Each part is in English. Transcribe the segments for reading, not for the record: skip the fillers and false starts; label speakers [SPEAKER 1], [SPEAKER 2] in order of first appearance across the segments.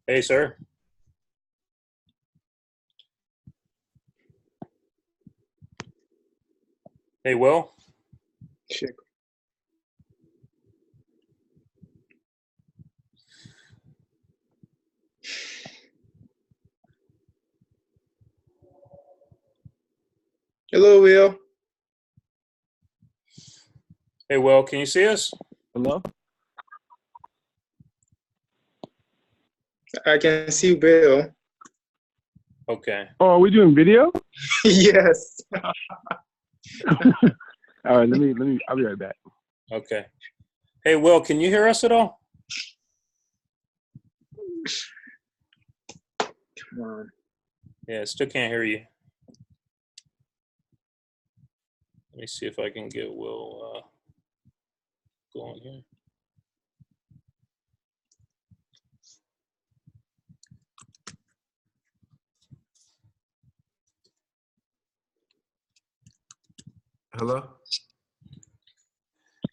[SPEAKER 1] Hey, sir. Hey, Will.
[SPEAKER 2] Check. Hello, Will.
[SPEAKER 1] Hey, Will, can you see us?
[SPEAKER 3] Hello?
[SPEAKER 2] I can see Will.
[SPEAKER 1] Okay.
[SPEAKER 3] Oh, are we doing video?
[SPEAKER 2] Yes.
[SPEAKER 3] All right, let me, I'll be right back.
[SPEAKER 1] Okay. Hey, Will, can you hear us at all?
[SPEAKER 2] Come on.
[SPEAKER 1] Yeah, still can't hear you. Let me see if I can get Will going here.
[SPEAKER 4] Hello?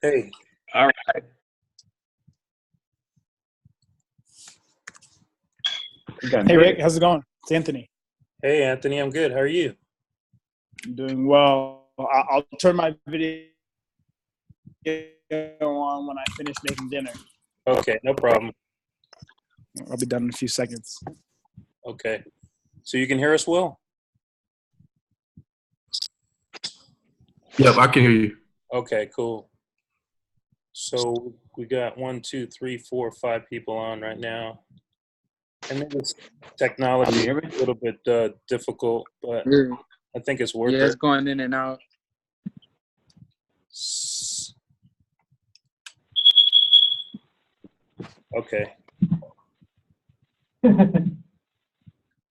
[SPEAKER 1] Hey.
[SPEAKER 3] All right.
[SPEAKER 5] Hey, Rick, how's it going? It's Anthony.
[SPEAKER 1] Hey, Anthony, I'm good. How are you?
[SPEAKER 5] I'm doing well. I'll turn my video on when I finish making dinner.
[SPEAKER 1] Okay, no problem.
[SPEAKER 5] I'll be done in a few seconds.
[SPEAKER 1] Okay. So you can hear us, Will?
[SPEAKER 4] Yep, I can hear you.
[SPEAKER 1] Okay, cool. So we got 1, 2, 3, 4, 5 people on right now. And then this technology is a little bit difficult, but I think it's worth it.
[SPEAKER 6] Yeah, it's going in and out.
[SPEAKER 1] Okay.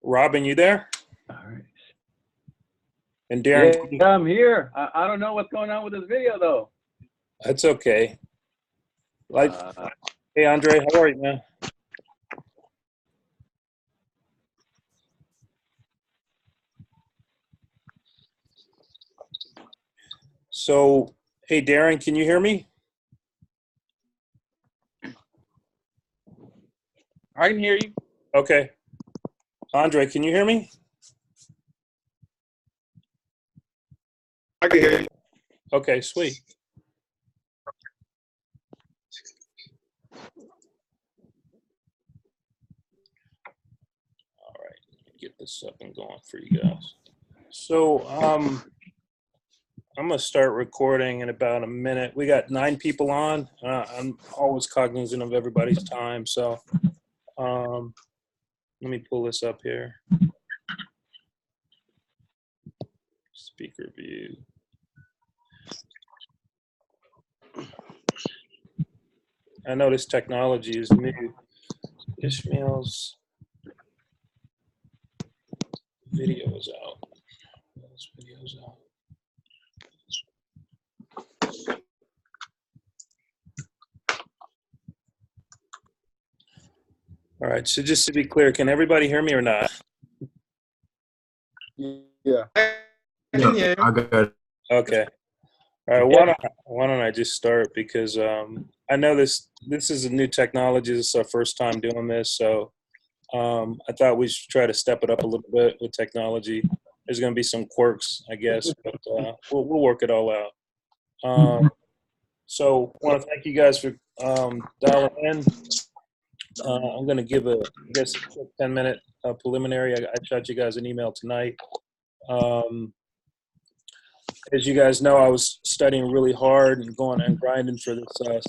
[SPEAKER 1] Robin, you there?
[SPEAKER 3] All right.
[SPEAKER 1] And Darren?
[SPEAKER 3] Yeah, I'm here. I don't know what's going on with this video, though.
[SPEAKER 1] That's okay. Hey, Andre, how are you, man? So, hey, Darren, can you hear me?
[SPEAKER 6] I can hear you.
[SPEAKER 1] Okay. Andre, can you hear me?
[SPEAKER 2] I can hear you.
[SPEAKER 1] Okay, sweet. All right, let me get this up and going for you guys. So, I'm gonna start recording in about a minute. We got 9 people on. I'm always cognizant of everybody's time, so let me pull this up here. Speaker view. I know this technology is new. Ishmael's video is out. This video is out. All right, so just to be clear, can everybody hear me or not?
[SPEAKER 6] Yeah.
[SPEAKER 4] Yeah, I got it.
[SPEAKER 1] Okay. All right, why don't I just start, because I know this is a new technology. This is our first time doing this, so I thought we should try to step it up a little bit with technology. There's going to be some quirks, I guess, but we'll work it all out. So I want to thank you guys for dialing in. I'm going to give a 10-minute preliminary. I shot you guys an email tonight. As you guys know, I was studying really hard and going and grinding for this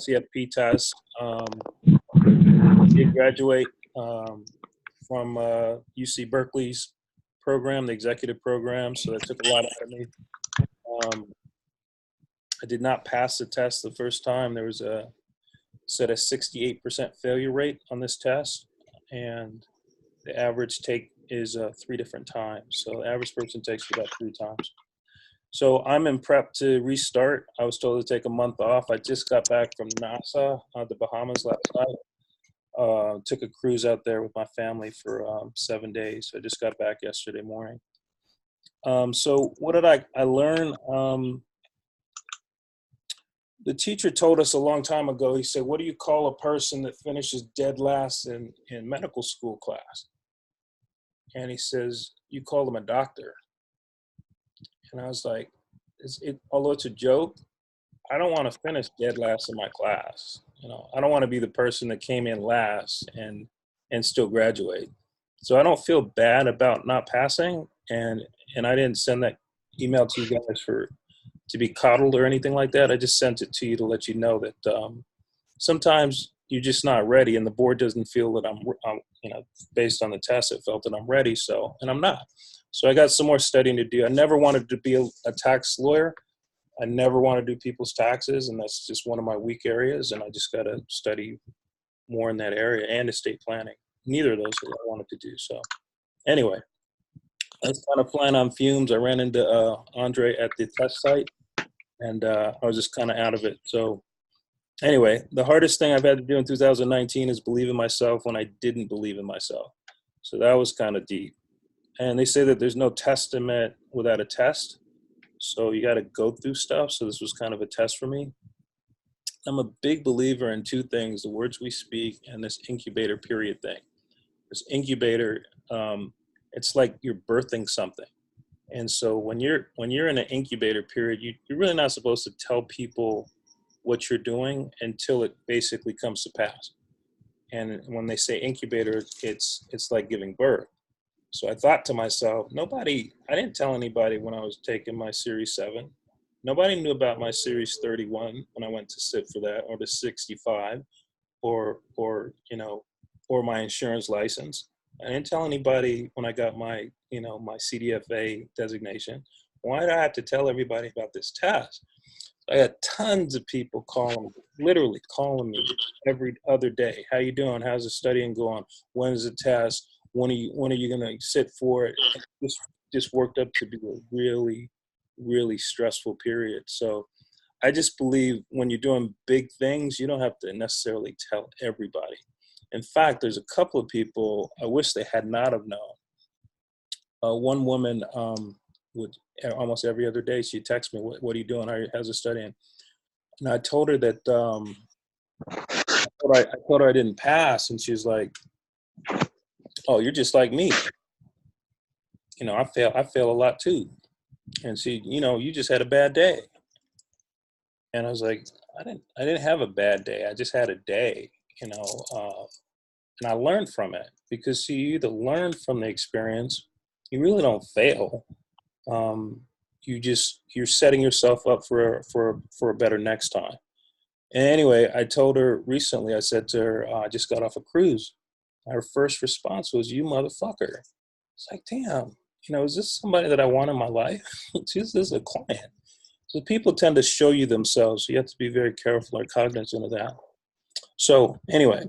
[SPEAKER 1] CFP test. I did graduate from UC Berkeley's program, the executive program, so that took a lot out of me. I did not pass the test the first time. There was a 68% failure rate on this test, and the average take is 3 different times. So the average person takes it about 3 times. So I'm in prep to restart. I was told to take a month off. I just got back from NASA, the Bahamas last night. Took a cruise out there with my family for 7 days. I just got back yesterday morning. So what did I learn? the teacher told us a long time ago, he said, what do you call a person that finishes dead last in medical school class? And he says, you call them a doctor. And I was like, although it's a joke, I don't want to finish dead last in my class. You know, I don't want to be the person that came in last and still graduate. So I don't feel bad about not passing. And I didn't send that email to you guys to be coddled or anything like that. I just sent it to you to let you know that sometimes you're just not ready, and the board doesn't feel that I'm, you know, based on the test, it felt that I'm ready. So, and I'm not. So I got some more studying to do. I never wanted to be a tax lawyer. I never want to do people's taxes, and that's just one of my weak areas. And I just got to study more in that area, and estate planning. Neither of those are what I wanted to do. So anyway, I was kind of flying on fumes. I ran into Andre at the test site, and I was just kind of out of it. So anyway, the hardest thing I've had to do in 2019 is believe in myself when I didn't believe in myself. So that was kind of deep. And they say that there's no testament without a test. So you got to go through stuff. So this was kind of a test for me. I'm a big believer in two things: the words we speak and this incubator period thing. This incubator, it's like you're birthing something. And so when you're in an incubator period, you're really not supposed to tell people what you're doing until it basically comes to pass. And when they say incubator, it's like giving birth. So I thought to myself, I didn't tell anybody when I was taking my Series 7. Nobody knew about my Series 31 when I went to sit for that, or the 65, or you know, or my insurance license. I didn't tell anybody when I got my, you know, my CDFA designation. Why did I have to tell everybody about this test? I had tons of people literally calling me every other day. How you doing? How's the studying going? When is the test? When are you going to sit for it? This just worked up to be a really, really stressful period. So I just believe when you're doing big things, you don't have to necessarily tell everybody. In fact, there's a couple of people I wish they had not have known. One woman would almost every other day, she'd text me, what are you doing? How's the studying? And I told her that I told her I didn't pass, and she's like, oh, you're just like me. You know, I fail a lot too. And she, you know, you just had a bad day. And I was like, I didn't have a bad day. I just had a day, you know, and I learned from it, because see, you either learn from the experience, you really don't fail. You're setting yourself up for a better next time. And anyway, I told her recently, I said to her, I just got off a cruise. Her first response was, you motherfucker. It's like, damn, you know, is this somebody that I want in my life? This is a client. So people tend to show you themselves. So you have to be very careful or cognizant of that. So anyway,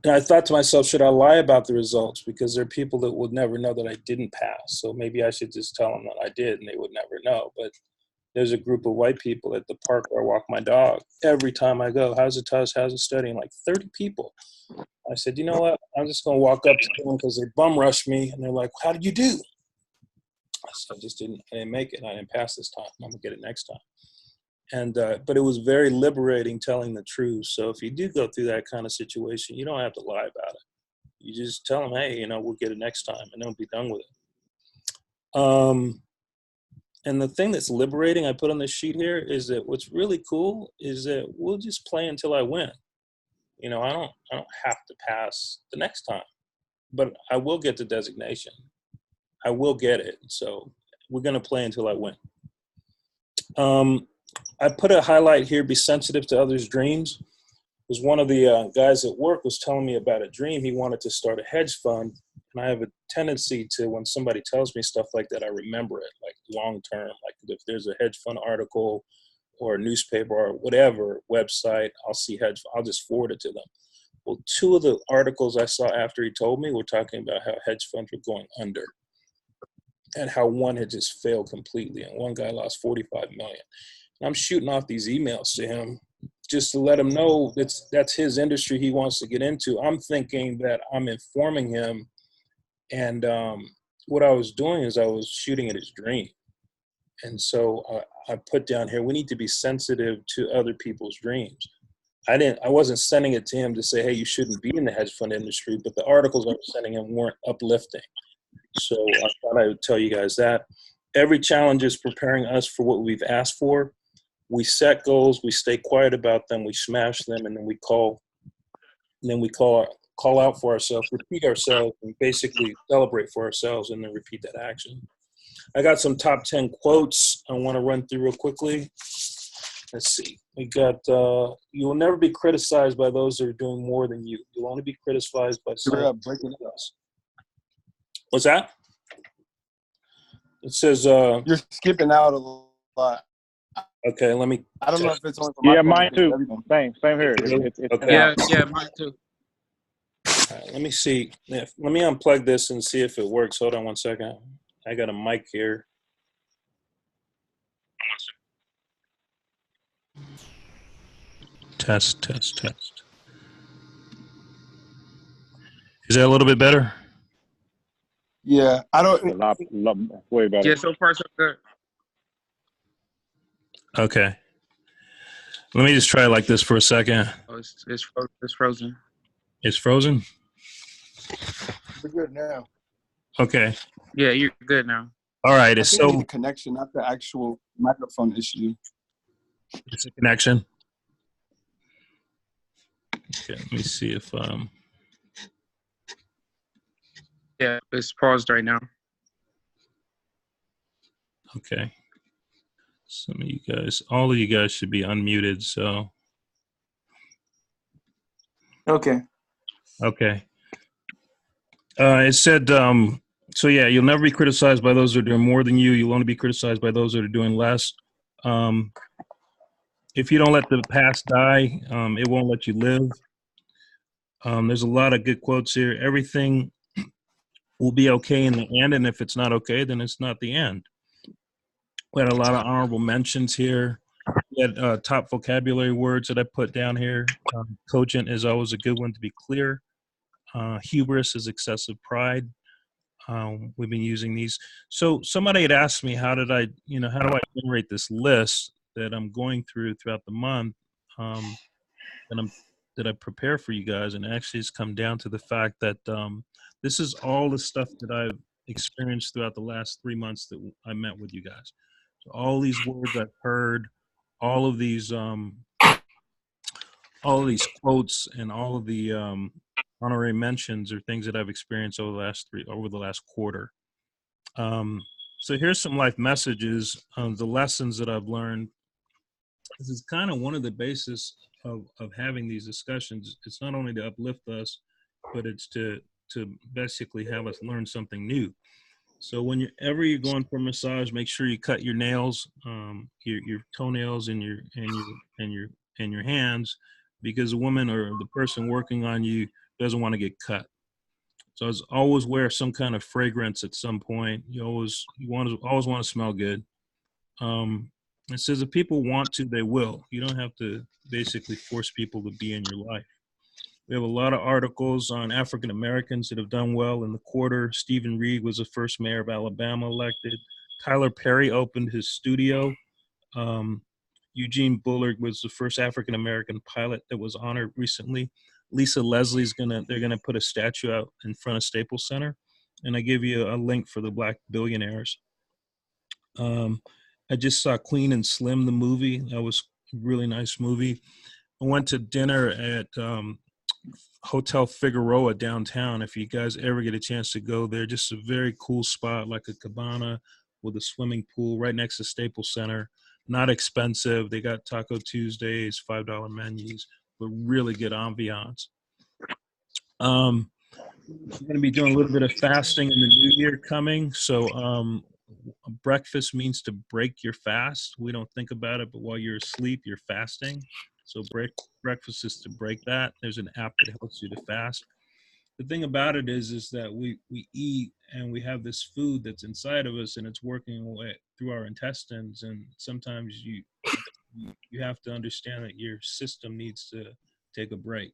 [SPEAKER 1] and I thought to myself, should I lie about the results? Because there are people that would never know that I didn't pass. So maybe I should just tell them that I did, and they would never know. But there's a group of white people at the park where I walk my dog. Every time I go, how's the test? How's the studying? Like 30 people. I said, you know what? I'm just going to walk up to them because they bum rushed me. And they're like, how did you do? I said, I didn't make it. I didn't pass this time. I'm going to get it next time. And, but it was very liberating telling the truth. So if you do go through that kind of situation, you don't have to lie about it. You just tell them, hey, you know, we'll get it next time, and then be done with it. And the thing that's liberating I put on this sheet here is that what's really cool is that we'll just play until I win. You know, I don't have to pass the next time, but I will get the designation. I will get it. So we're going to play until I win. I put a highlight here: be sensitive to others' dreams. Because one of the guys at work was telling me about a dream. He wanted to start a hedge fund. And I have a tendency to, when somebody tells me stuff like that, I remember it, like long term. Like if there's a hedge fund article or a newspaper or whatever website, I'll just forward it to them. Well, two of the articles I saw after he told me were talking about how hedge funds were going under and how one had just failed completely. And one guy lost 45 million. And I'm shooting off these emails to him just to let him know that's his industry he wants to get into. I'm thinking that I'm informing him. And what I was doing is I was shooting at his dream. And so I put down here, we need to be sensitive to other people's dreams. I wasn't sending it to him to say, hey, you shouldn't be in the hedge fund industry, but the articles I was sending him weren't uplifting. So I thought I would tell you guys that. Every challenge is preparing us for what we've asked for. We set goals, we stay quiet about them, we smash them, and then we call out for ourselves, repeat ourselves, and basically celebrate for ourselves, and then repeat that action. I got some top 10 quotes I want to run through real quickly. Let's see. We got, you will never be criticized by those that are doing more than you. You'll only be criticized by someone else. What's that? It says,
[SPEAKER 6] You're skipping out a lot.
[SPEAKER 1] okay, let me.
[SPEAKER 6] I don't know if it's only for my
[SPEAKER 3] Yeah,
[SPEAKER 6] phone,
[SPEAKER 3] mine
[SPEAKER 6] but
[SPEAKER 3] too.
[SPEAKER 6] everyone.
[SPEAKER 3] Same here. It's
[SPEAKER 1] Okay.
[SPEAKER 6] Yeah, mine too.
[SPEAKER 1] All right, let me see. Let me unplug this and see if it works. Hold on one second. I got a mic here. Test. Is that a little bit better?
[SPEAKER 6] Yeah, I don't.
[SPEAKER 3] a lot way better.
[SPEAKER 6] Yeah, so far so good.
[SPEAKER 1] Okay. Let me just try it like this for a second.
[SPEAKER 6] Oh, it's frozen.
[SPEAKER 1] It's frozen?
[SPEAKER 6] We're good now.
[SPEAKER 1] Okay.
[SPEAKER 6] Yeah, you're good now.
[SPEAKER 1] All right.
[SPEAKER 6] I
[SPEAKER 1] It's
[SPEAKER 6] think it's
[SPEAKER 1] so
[SPEAKER 6] the connection, not the actual microphone issue.
[SPEAKER 1] it's a connection. Okay, let me see if
[SPEAKER 6] Yeah, it's paused right now.
[SPEAKER 1] okay. Some of you guys, all of you guys should be unmuted, so
[SPEAKER 6] Okay.
[SPEAKER 1] okay. It said so yeah, you'll never be criticized by those that are doing more than you. You'll only be criticized by those that are doing less. If you don't let the past die, it won't let you live. There's a lot of good quotes here. Everything will be okay in the end, and if it's not okay, then it's not the end. We had a lot of honorable mentions here. We had top vocabulary words that I put down here. Cogent is always a good one to be clear. Hubris is excessive pride. We've been using these. So somebody had asked me, how do I generate this list that I'm going throughout the month that I prepare for you guys? And actually it's come down to the fact that this is all the stuff that I've experienced throughout the last 3 months that I met with you guys. So all these words I've heard, all of these quotes, and all of the honorary mentions are things that I've experienced over the last quarter. So here's some life messages of the lessons that I've learned. This is kind of one of the basis of having these discussions. It's not only to uplift us, but it's to basically have us learn something new. So whenever you're going for a massage, make sure you cut your nails, your toenails, and your hands, because the woman or the person working on you doesn't want to get cut. So always wear some kind of fragrance at some point. You always want to smell good. It says if people want to, they will. You don't have to basically force people to be in your life. We have a lot of articles on African Americans that have done well in the quarter. Stephen Reed was the first mayor of Alabama elected. Tyler Perry opened his studio. Eugene Bullard was the first African American pilot that was honored recently. Lisa Leslie's they're gonna put a statue out in front of Staples Center, and I give you a link for the Black billionaires. I just saw Queen and Slim, the movie. That was a really nice movie. I went to dinner at Hotel Figueroa downtown. If you guys ever get a chance to go there, just a very cool spot, like a cabana with a swimming pool right next to Staples Center. Not expensive. They got Taco Tuesdays, $5 menus, but really good ambiance. I'm going to be doing a little bit of fasting in the new year coming. So breakfast means to break your fast. We don't think about it, but while you're asleep, you're fasting. So breakfast is to break that. There's an app that helps you to fast. The thing about it is that we eat and we have this food that's inside of us and it's working away through our intestines. And sometimes you have to understand that your system needs to take a break.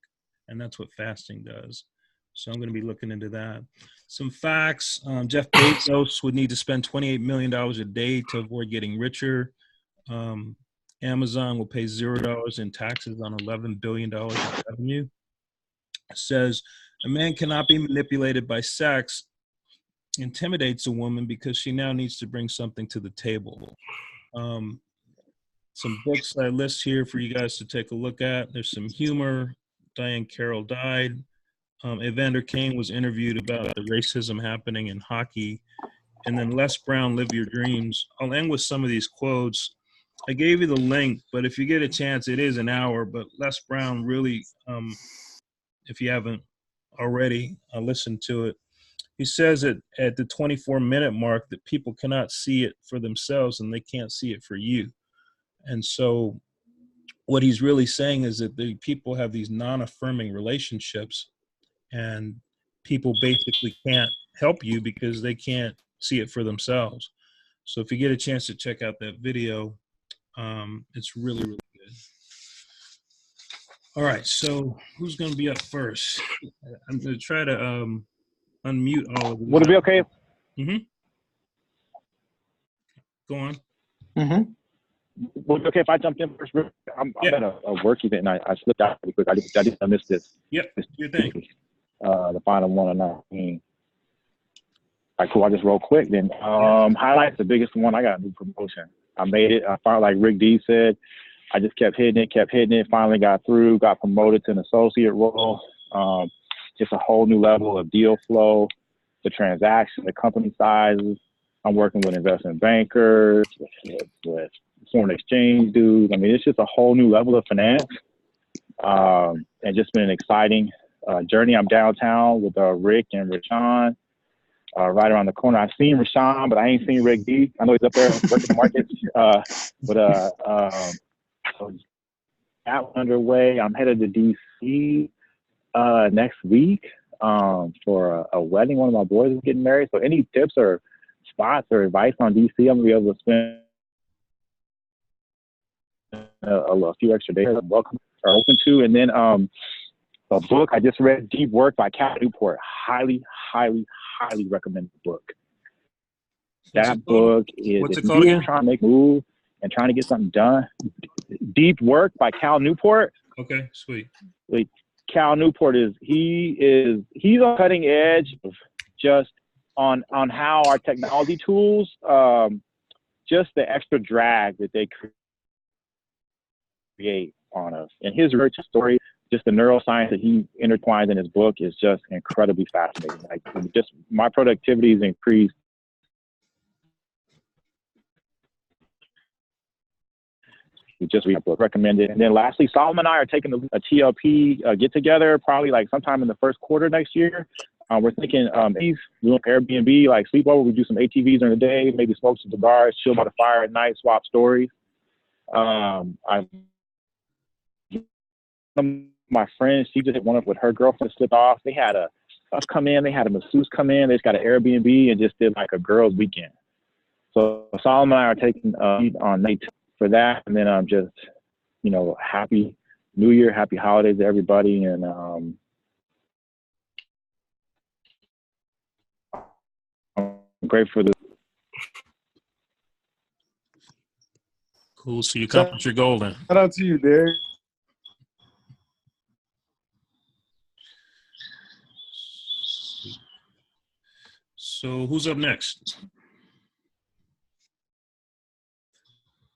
[SPEAKER 1] And that's what fasting does. So I'm going to be looking into that. Some facts. Jeff Bezos would need to spend $28 million a day to avoid getting richer. Amazon will pay $0 in taxes on $11 billion in revenue. It says a man cannot be manipulated by sex, intimidates a woman because she now needs to bring something to the table. Some books I list here for you guys to take a look at. There's some humor. Diane Carroll died. Evander Kane was interviewed about the racism happening in hockey. And then Les Brown, Live Your Dreams. I'll end with some of these quotes. I gave you the link, but if you get a chance, it is an hour. But Les Brown really, if you haven't already, listen to it. He says it at the 24-minute mark that people cannot see it for themselves and they can't see it for you. And so what he's really saying is that the people have these non-affirming relationships and people basically can't help you because they can't see it for themselves. So if you get a chance to check out that video, it's really, really good. All right, so who's going to be up first? I'm going to try to unmute all of these.
[SPEAKER 3] Would it be okay?
[SPEAKER 1] Go on.
[SPEAKER 3] Would it be okay if I jumped in first? I'm at a work event and I slipped out really quick. I missed this.
[SPEAKER 1] Yep, do your thing.
[SPEAKER 3] The final 109. All right, cool. I'll just roll quick then. Highlights, the biggest one, I got a new promotion. I made it. I finally, like Rick D said, I just kept hitting it, finally got through, got promoted to an associate role. Just a whole new level of deal flow, the transaction, the company sizes. I'm working with investment bankers, with foreign exchange dudes. I mean, it's just a whole new level of finance. And just been an exciting journey. I'm downtown with Rick and Rashawn. Right around the corner. I've seen Rashawn, but I ain't seen Rick D. I know he's up there working the markets. So that one underway. I'm headed to DC next week for a wedding. One of my boys is getting married. So any tips or spots or advice on DC, I'm gonna be able to spend a few extra days. Welcome or open to. And then a book I just read, Deep Work by Cal Newport. Highly recommend the book. That book is,
[SPEAKER 1] what's it
[SPEAKER 3] if
[SPEAKER 1] called
[SPEAKER 3] you're
[SPEAKER 1] again?
[SPEAKER 3] trying to make moves and trying to get something done, Deep Work by Cal Newport.
[SPEAKER 1] Okay, sweet.
[SPEAKER 3] Like Cal Newport he's on cutting edge of just on how our technology tools, just the extra drag that they create on us. And his research story, just the neuroscience that he intertwines in his book is just incredibly fascinating. Like, just my productivity has increased. We just recommend it. And then lastly, Solomon and I are taking a TLP get together probably like sometime in the first quarter next year. We're thinking he's doing Airbnb, like sleepover. We do some ATVs during the day, maybe smoke some cigars, chill by the fire at night, swap stories. My friend, she just hit one up with her girlfriend to slip off. They had us come in, they had a masseuse come in, they just got an Airbnb and just did like a girls' weekend. So Solomon and I are taking lead on night for that. And then I'm just, happy New Year, happy holidays to everybody. And I'm grateful for this.
[SPEAKER 1] Cool. So you accomplished your goal then.
[SPEAKER 5] Shout out to you, Derek.
[SPEAKER 1] So who's up next?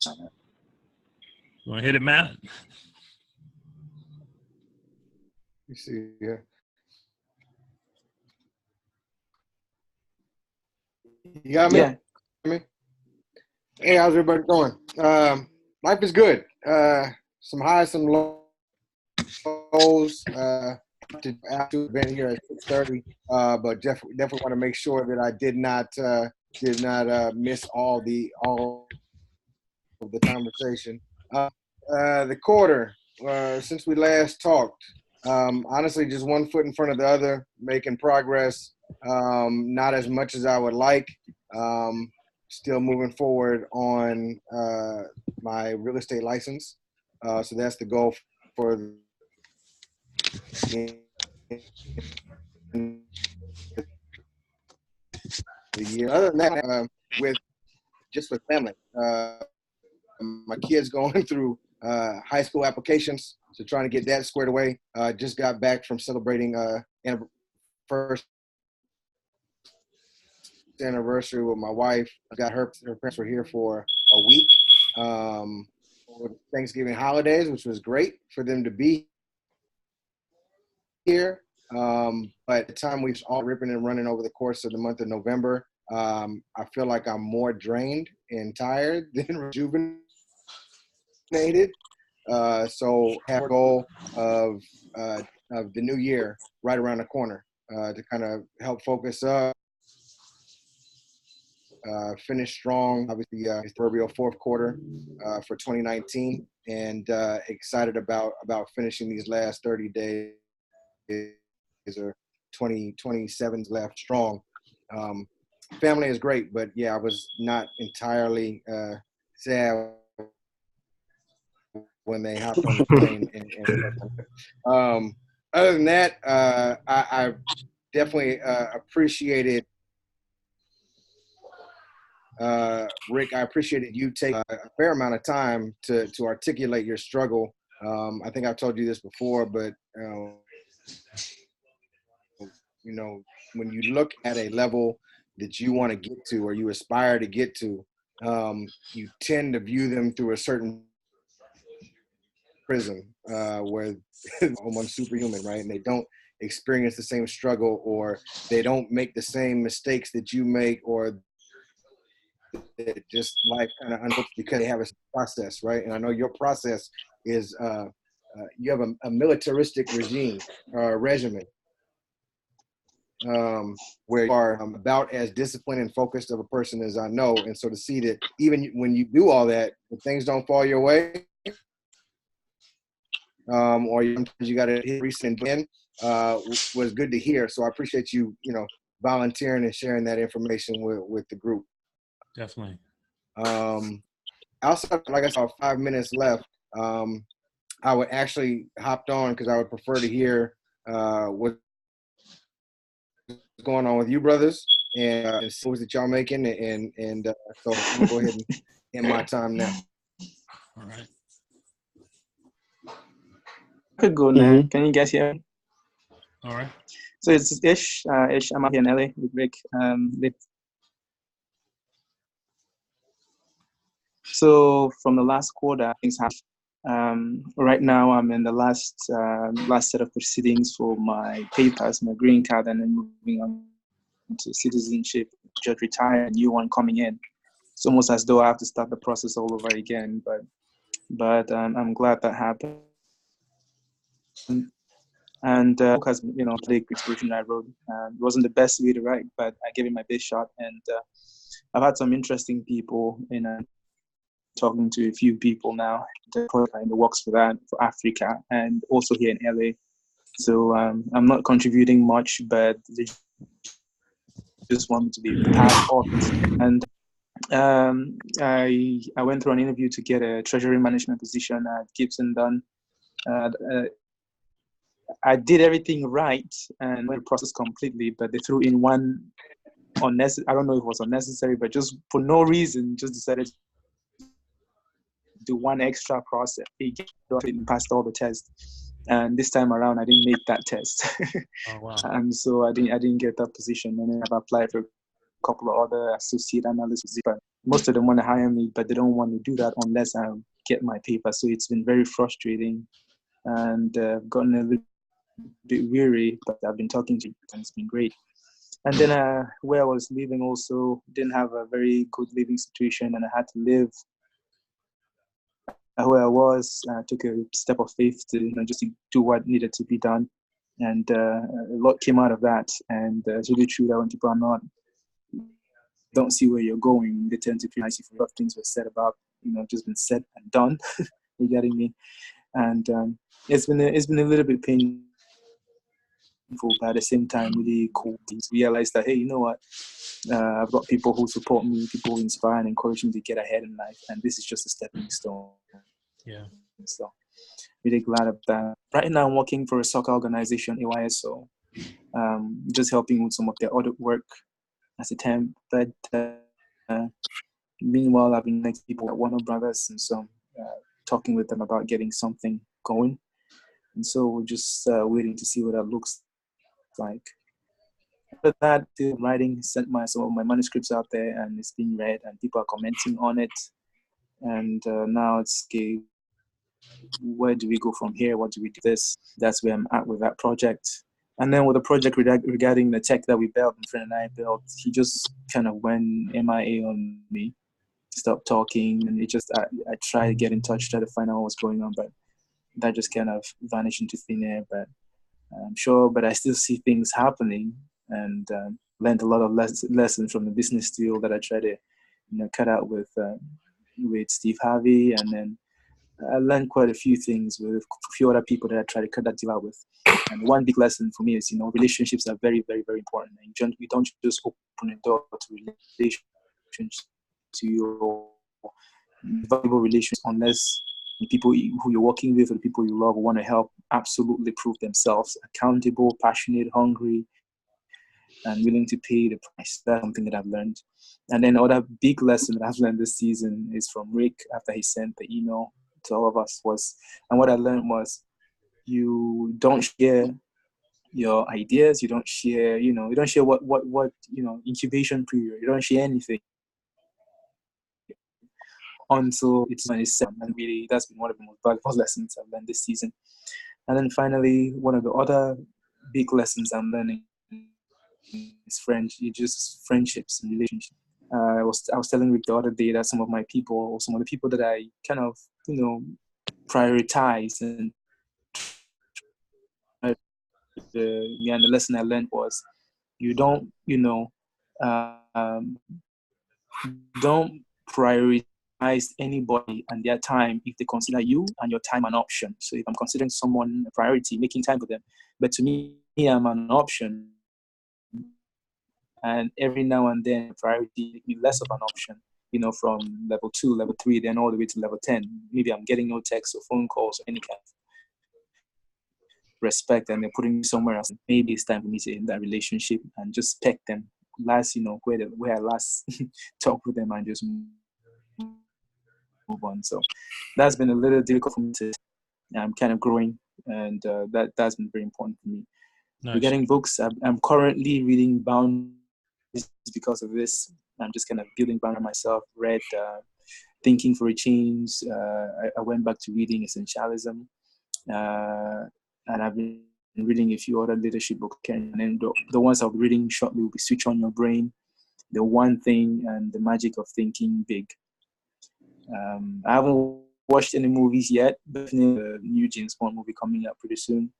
[SPEAKER 1] You want to hit it, Matt?
[SPEAKER 2] You see here. You got me?
[SPEAKER 6] Yeah.
[SPEAKER 2] Hey, how's everybody going? Life is good. Some highs, some lows. After event here at 6:30, but definitely want to make sure that I did not miss all of the conversation. The quarter, since we last talked, honestly, just one foot in front of the other, making progress. Not as much as I would like. Still moving forward on my real estate license. So that's the goal for the year. Other than that, with family, my kids going through high school applications, so trying to get that squared away. Just got back from celebrating first anniversary with my wife. Got her parents were here for a week for Thanksgiving holidays, which was great for them to be here. But the time we've all ripping and running over the course of the month of November, I feel like I'm more drained and tired than rejuvenated. So have a goal of the new year right around the corner to kind of help focus up, finish strong, obviously proverbial fourth quarter for 2019, and excited about finishing these last 30 days or 27 left strong. Family is great, but yeah, I was not entirely sad when they hopped on the plane. Other than that, I definitely appreciated Rick. I appreciated you taking a fair amount of time to articulate your struggle. I think I've told you this before, but you know, when you look at a level that you want to get to or you aspire to get to, you tend to view them through a certain prism where almost superhuman, right? And they don't experience the same struggle, or they don't make the same mistakes that you make, or just life kind of unfolds because they have a process, right? And I know your process is you have a militaristic regimen where you are about as disciplined and focused of a person as I know. And so to see that even when you do all that, if things don't fall your way, or sometimes you got to hit recent again, was good to hear. So I appreciate you, volunteering and sharing that information with the group.
[SPEAKER 1] Definitely.
[SPEAKER 2] Also, like I saw 5 minutes left. I would actually hopped on because I would prefer to hear what's going on with you brothers and moves that y'all making, and so I'm gonna go ahead and end my time now.
[SPEAKER 1] All right.
[SPEAKER 6] Could go now. Can you guys hear me?
[SPEAKER 1] All right.
[SPEAKER 6] So it's Ish. I'm out here in LA with Rick. So from the last quarter, things happened. Right now, I'm in the last set of proceedings for my papers, my green card, and then moving on to citizenship. Just retired, a new one coming in. It's almost as though I have to start the process all over again. But I'm glad that happened. And because the Perspiration I wrote, it wasn't the best way to write, but I gave it my best shot. And I've had some interesting people talking to a few people now in the works for that, for Africa, and also here in LA. So I'm not contributing much, but they just want me to be part of it. And I went through an interview to get a treasury management position at Gibson Dunn. I did everything right and went the process completely, but they threw in one unnecessary, I don't know if it was unnecessary, but just for no reason, just decided to do one extra process. He passed all the tests. And this time around, I didn't make that test.
[SPEAKER 1] Oh, wow.
[SPEAKER 6] And so I didn't get that position. And then I've applied for a couple of other associate analysts, but most of them want to hire me, but they don't want to do that unless I get my paper. So it's been very frustrating, and I've gotten a little bit weary, but I've been talking to you, and it's been great. And then where I was living also didn't have a very good living situation, and I had to live where I was. I took a step of faith to just to do what needed to be done, and a lot came out of that. And it's really true that when people don't see where you're going, they tend to feel nice if a lot of things were said about just been said and done. You getting me? And it's been a little bit painful, but at the same time really cool to realize that, hey, you know what, I've got people who support me, people who inspire and encourage me to get ahead in life, and this is just a stepping stone.
[SPEAKER 1] Yeah.
[SPEAKER 6] So really glad of that. Right now I'm working for a soccer organization, AYSO, just helping with some of their audit work as a temp, but Meanwhile, I've been next to people at Warner Brothers, and so talking with them about getting something going. And so we're just waiting to see what that looks like. After that, still writing, sent some of my manuscripts out there, and it's being read, and people are commenting on it. And now it's, okay, where do we go from here? What do we do this? That's where I'm at with that project. And then with the project regarding the tech that we built, my friend and I built, he just kind of went MIA on me, stopped talking, and I tried to get in touch, try to find out what was going on, but that just kind of vanished into thin air. But I'm sure, but I still see things happening, and learned a lot of lessons from the business deal that I try to, cut out with Steve Harvey, and then I learned quite a few things with a few other people that I try to cut that deal out with. And one big lesson for me is, relationships are very, very, very important. And you don't just open a door to relationships, to your valuable relations, unless the people who you're working with or the people you love want to help absolutely prove themselves accountable, passionate, hungry, and willing to pay the price. That's something that I've learned. And then another big lesson that I've learned this season is from Rick after he sent the email to all of us and what I learned was, you don't share your ideas, you don't share, you don't share what incubation period, you don't share anything until it's set. And really, that's been one of the most valuable lessons I've learned this season. And then finally, one of the other big lessons I'm learning is friendships and relationships. I was telling Rick the other day that some of the people that I kind of, prioritize, and the lesson I learned was, you don't prioritize anybody and their time if they consider you and your time an option. So if I'm considering someone a priority, making time for them, but to me, I'm an option, and every now and then priority make me less of an option, from level 2, level 3, then all the way to level 10. Maybe I'm getting no texts or phone calls or any kind of respect, and they're putting me somewhere else. Maybe it's time for me to end that relationship and just pick them last, where I last talked with them, and just move on. So that's been a little difficult for me to, I'm kind of growing, and that's been very important for me.
[SPEAKER 1] Nice.
[SPEAKER 6] Regarding books, I'm currently reading Boundaries because of this. I'm just kind of building Boundaries myself. Read Thinking for a Change. I went back to reading Essentialism. And I've been reading a few other leadership books. And then the ones I'll be reading shortly will be Switch on Your Brain, The One Thing, and The Magic of Thinking Big. I haven't watched any movies yet, but the new James Bond movie coming up pretty soon.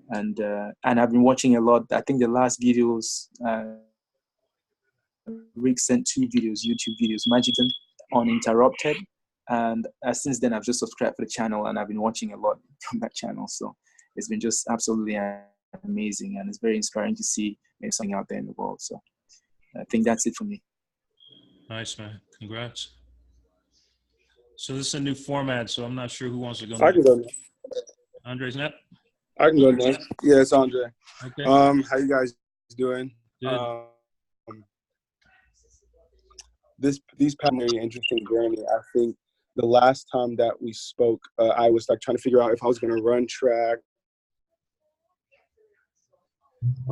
[SPEAKER 6] And I've been watching a lot. I think the last videos, Rick sent 2 videos, YouTube videos, Magicton, Uninterrupted. And since then, I've just subscribed for the channel, and I've been watching a lot from that channel. So it's been just absolutely amazing, and it's very inspiring to see something out there in the world. So I think that's it for me.
[SPEAKER 1] Nice, man. Congrats. So this is a new format, so I'm not sure who wants to go
[SPEAKER 5] I can
[SPEAKER 1] next.
[SPEAKER 5] go next.
[SPEAKER 1] Andre's next?
[SPEAKER 5] I can go next. Yeah, it's Andre.
[SPEAKER 1] Okay.
[SPEAKER 5] How you guys doing?
[SPEAKER 1] Good.
[SPEAKER 5] These past very interesting journey. I think the last time that we spoke, I was like trying to figure out if I was going to run track.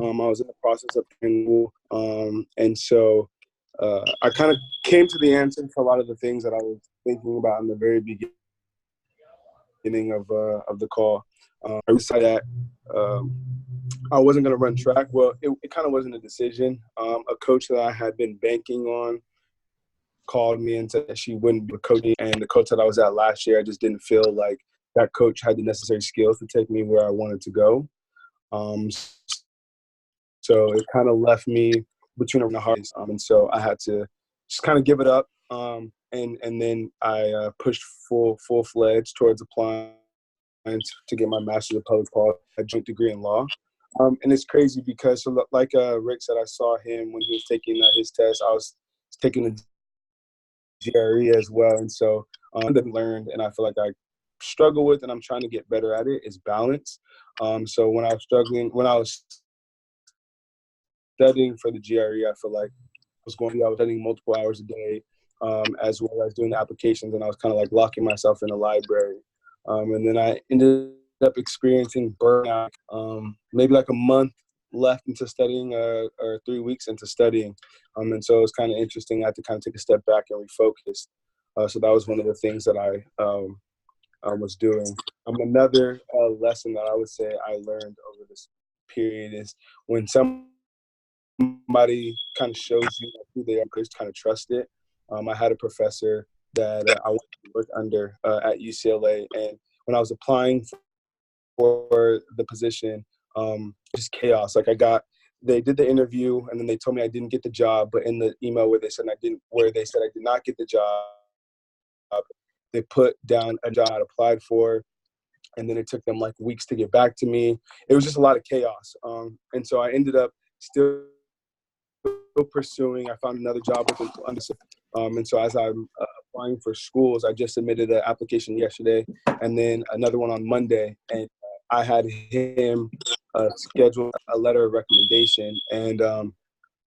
[SPEAKER 5] I was in the process of training, and so I kind of came to the answer for a lot of the things that I was thinking about in the very beginning of the call. I decided that I wasn't going to run track. Well, it kind of wasn't a decision. A coach that I had been banking on called me and said that she wouldn't be coaching, and the coach that I was at last year, I just didn't feel like that coach had the necessary skills to take me where I wanted to go. So it kind of left me between a rock and a hard place, and so I had to just kind of give it up. And then I pushed full-fledged towards applying to get my master's of public policy, a joint degree in law. And it's crazy because, so like Rick said, I saw him when he was taking his test. I was taking the GRE as well, and so I learned, and I feel like I struggle with, and I'm trying to get better at it, is balance. So when I was studying for the GRE, I feel like I was studying multiple hours a day, as well as doing the applications, and I was kind of like locking myself in a library. And then I ended up experiencing burnout, maybe like a month left into studying or 3 weeks into studying. And so it was kind of interesting. I had to kind of take a step back and refocus. So that was one of the things that I was doing. Another lesson that I would say I learned over this period is when somebody kind of shows you who they are, just kind of trust it. I had a professor that I worked under at UCLA, and when I was applying for the position, just chaos. Like they did the interview, and then they told me I didn't get the job. But in the email where they said I did not get the job, they put down a job I applied for, and then it took them like weeks to get back to me. It was just a lot of chaos. And so I ended up still pursuing. I found another job with and so as I'm applying for schools, I just submitted an application yesterday, and then another one on Monday, and I had him schedule a letter of recommendation, and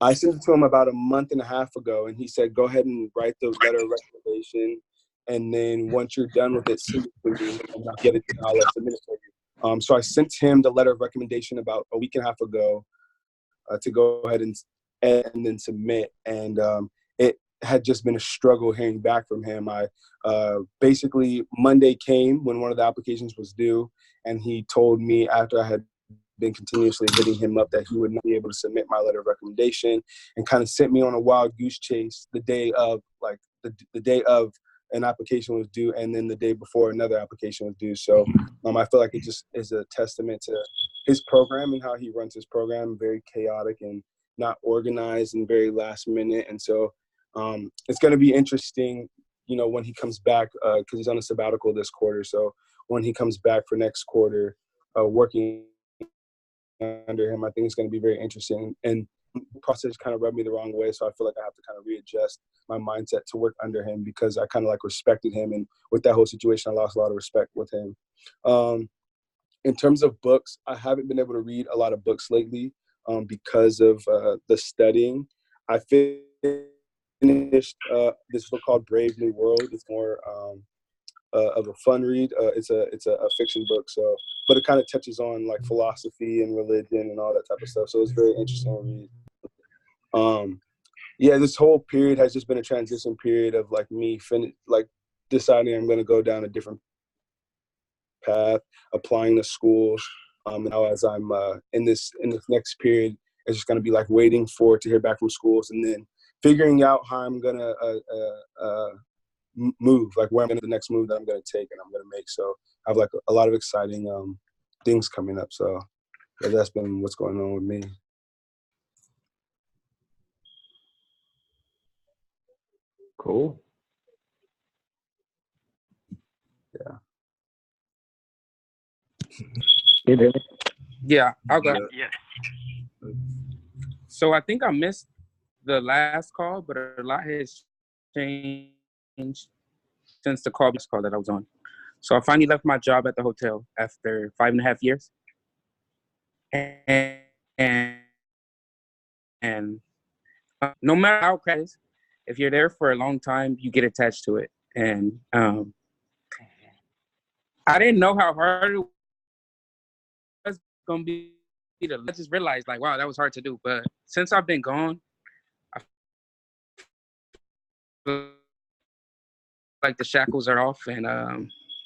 [SPEAKER 5] I sent it to him about a month and a half ago, and he said, go ahead and write the letter of recommendation, and then once you're done with it, send it to me, and I'll get it, I'll submit it for you. So I sent him the letter of recommendation about a week and a half ago to go ahead and then submit, and it had just been a struggle hearing back from him. I basically, Monday came when one of the applications was due, and he told me after I had been continuously hitting him up that he would not be able to submit my letter of recommendation, and kind of sent me on a wild goose chase the day of, like the day of an application was due, and then the day before another application was due. So I feel like it just is a testament to his program and how he runs his program, very chaotic and not organized and very last minute. And so it's going to be interesting, when he comes back, because he's on a sabbatical this quarter. So when he comes back for next quarter, working under him, I think it's going to be very interesting. And the process kind of rubbed me the wrong way, so I feel like I have to kind of readjust my mindset to work under him, because I kind of like respected him, and with that whole situation, I lost a lot of respect with him. In terms of books, I haven't been able to read a lot of books lately because of the studying. I finished this book called Brave New World. It's more of a fun read. It's a fiction book, but it kind of touches on like philosophy and religion and all that type of stuff. So it's very interesting to read. Yeah, this whole period has just been a transition period of like me deciding I'm going to go down a different path, applying to schools. And now as I'm in this next period, it's just going to be like waiting to hear back from schools, and then figuring out how I'm going to move, like where I'm going to the next move that I'm going to take and I'm going to make. So I have like a lot of exciting things coming up. So yeah, that's been what's going on with me.
[SPEAKER 3] Cool.
[SPEAKER 5] Yeah.
[SPEAKER 3] Hey, Billy.
[SPEAKER 7] Yeah, I'll go.
[SPEAKER 4] Yeah.
[SPEAKER 7] So I think I missed the last call, but a lot has changed since the call that I was on. So I finally left my job at the hotel after 5.5 years. And no matter how crowded it is, if you're there for a long time, you get attached to it. And I didn't know how hard it was going to be. I just realized, like, wow, that was hard to do. But since I've been gone, I feel like the shackles are off, and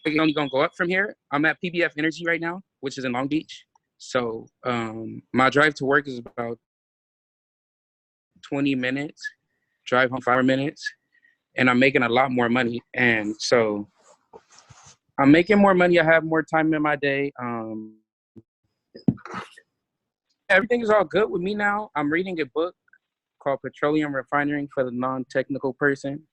[SPEAKER 7] it's only going to go up from here. I'm at PBF Energy right now, which is in Long Beach. So my drive to work is about 20 minutes, drive home 5 minutes, and I'm making a lot more money. And so I'm making more money. I have more time in my day. Everything is all good with me now. I'm reading a book called Petroleum Refining for the Non-Technical Person.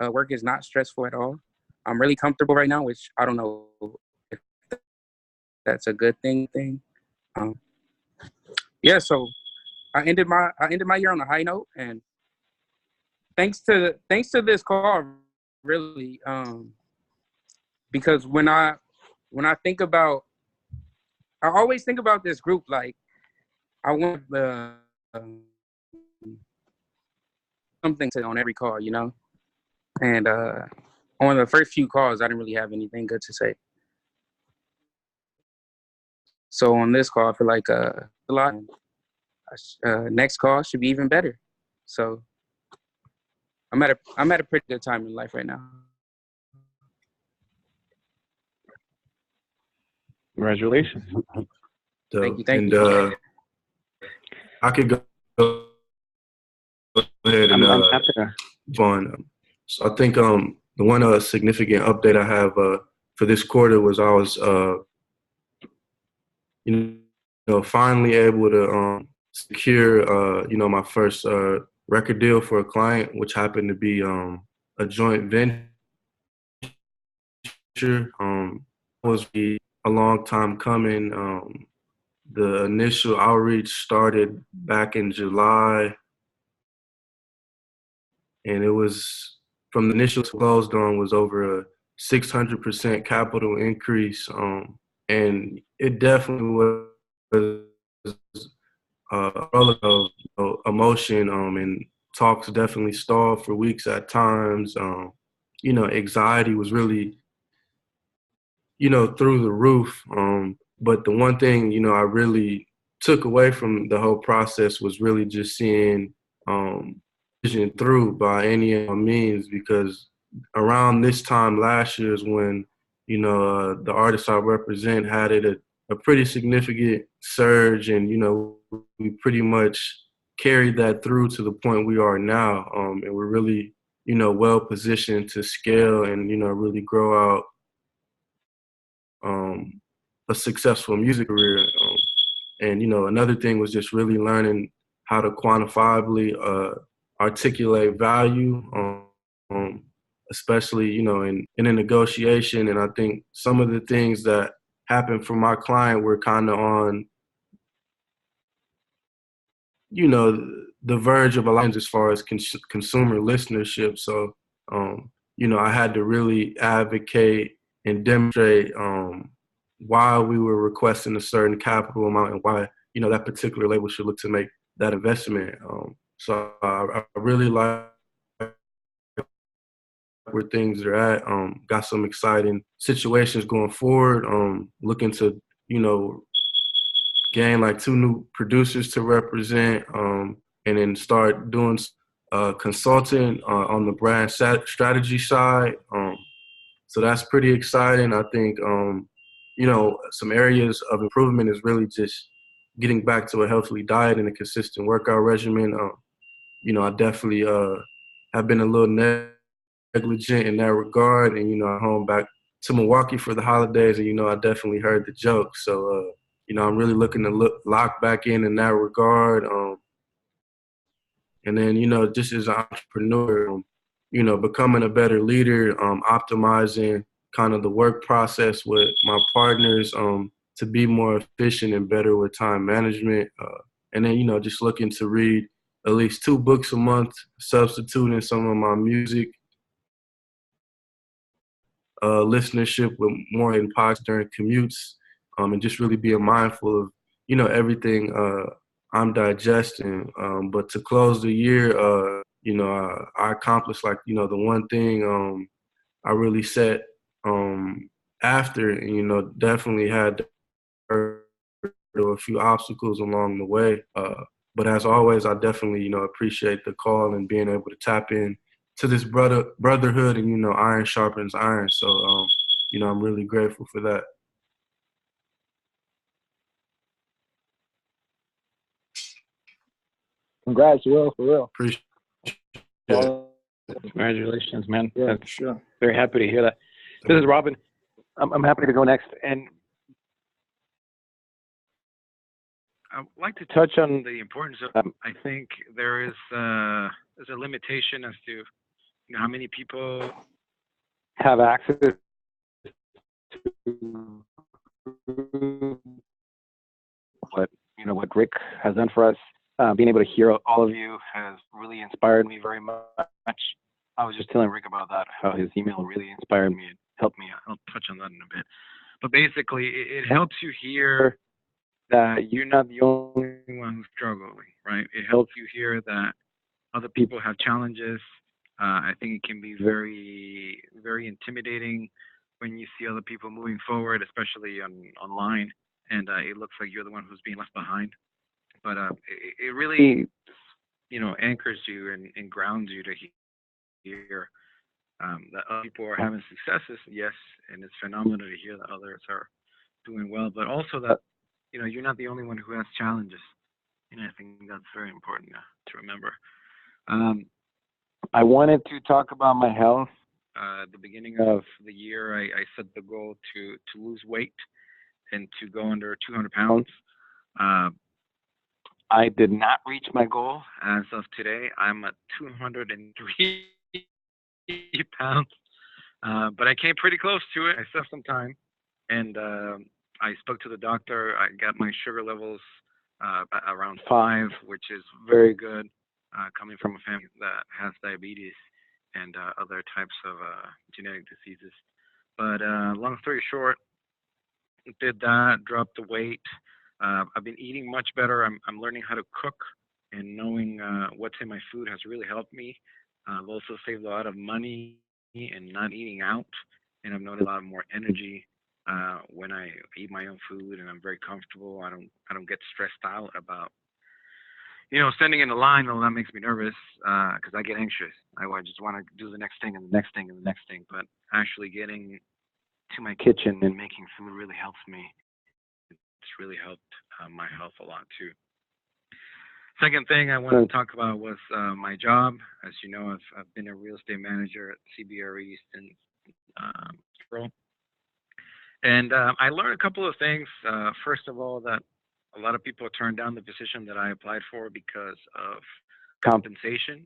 [SPEAKER 7] Work is not stressful at all. I'm really comfortable right now, which I don't know if that's a good thing. Yeah, so I ended my year on a high note, and thanks to this call, really, because when I think about, I always think about this group, like I want the something to on every call, you know. And on the first few calls, I didn't really have anything good to say. So on this call, I feel like a lot. Next call should be even better. So I'm at a pretty good time in life right now.
[SPEAKER 3] Congratulations.
[SPEAKER 7] Thank you.
[SPEAKER 4] And I could go ahead and
[SPEAKER 3] I'm happy to.
[SPEAKER 4] on. So I think the one significant update I have for this quarter was I was finally able to secure my first record deal for a client, which happened to be a joint venture. Was a long time coming. The initial outreach started back in July, and it was from the initial closed on was over a 600% capital increase, and it definitely was a roller of emotion, and talks definitely stalled for weeks at times. Anxiety was really through the roof. But the one thing, I really took away from the whole process was really just seeing vision through by any means, because around this time last year is when, the artists I represent had a pretty significant surge, and, we pretty much carried that through to the point we are now. And we're really, well positioned to scale and, really grow out a successful music career. And another thing was just really learning how to quantifiably articulate value, especially, in a negotiation. And I think some of the things that happened for my client were kind of on, the verge of a line as far as consumer listenership. So, I had to really advocate and demonstrate why we were requesting a certain capital amount and why, that particular label should look to make that investment. So I really like where things are at. Got some exciting situations going forward. Looking to, gain like 2 new producers to represent, and then start doing consulting on the brand strategy side. So that's pretty exciting. I think, some areas of improvement is really just getting back to a healthy diet and a consistent workout regimen. I definitely have been a little negligent in that regard. And, I'm home back to Milwaukee for the holidays, and, I definitely heard the joke. So, I'm really looking to lock back in that regard. And then, just as an entrepreneur, becoming a better leader, optimizing kind of the work process with my partners, to be more efficient and better with time management. And then, just looking to read at least 2 books a month, substituting some of my music listenership with more in pods during commutes, and just really being mindful of, everything I'm digesting. But to close the year, I accomplished like, the one thing I really set after, and, definitely had a few obstacles along the way. But as always, I definitely, appreciate the call and being able to tap in to this brotherhood, and, iron sharpens iron. So, I'm really grateful for that.
[SPEAKER 3] Congrats, Will, for real.
[SPEAKER 4] Appreciate
[SPEAKER 3] it. Congratulations, man.
[SPEAKER 6] Yeah, sure.
[SPEAKER 3] Very happy to hear that. This is Robin. I'm happy to go next. And I'd like to touch on the importance of, I think there's a limitation as to how many people have access to what Rick has done for us. Being able to hear all of you has really inspired me very much. I was just telling Rick about that, how his email really inspired me and helped me. I'll touch on that in a bit. But basically, it helps you hear that you're not the only one who's struggling, right? It helps you hear that other people have challenges. I think it can be very, very intimidating when you see other people moving forward, especially online, and it looks like you're the one who's being left behind. But it really, anchors you and grounds you to hear that other people are having successes, yes, and it's phenomenal to hear that others are doing well, but also that, you're not the only one who has challenges. And I think that's very important to remember. I wanted to talk about my health. At the beginning of the year, I set the goal to lose weight and to go under 200 pounds. I did not reach my goal as of today. I'm at 203 pounds, but I came pretty close to it. I still have some time, and I spoke to the doctor. I got my sugar levels around 5, which is very good, coming from a family that has diabetes and other types of genetic diseases. But long story short, did that, dropped the weight. I've been eating much better. I'm learning how to cook, and knowing what's in my food has really helped me. I've also saved a lot of money and not eating out, and I've known a lot more energy when I eat my own food, and I'm very comfortable. I don't get stressed out about standing in the line. Well, that makes me nervous because I get anxious. I just want to do the next thing and the next thing and the next thing. But actually getting to my kitchen and making food really helps me. It's really helped my health a lot too. Second thing I wanted to talk about was my job. As you know, I've been a real estate manager at CBRE since April. And I learned a couple of things. First of all, that a lot of people turned down the position that I applied for because of compensation.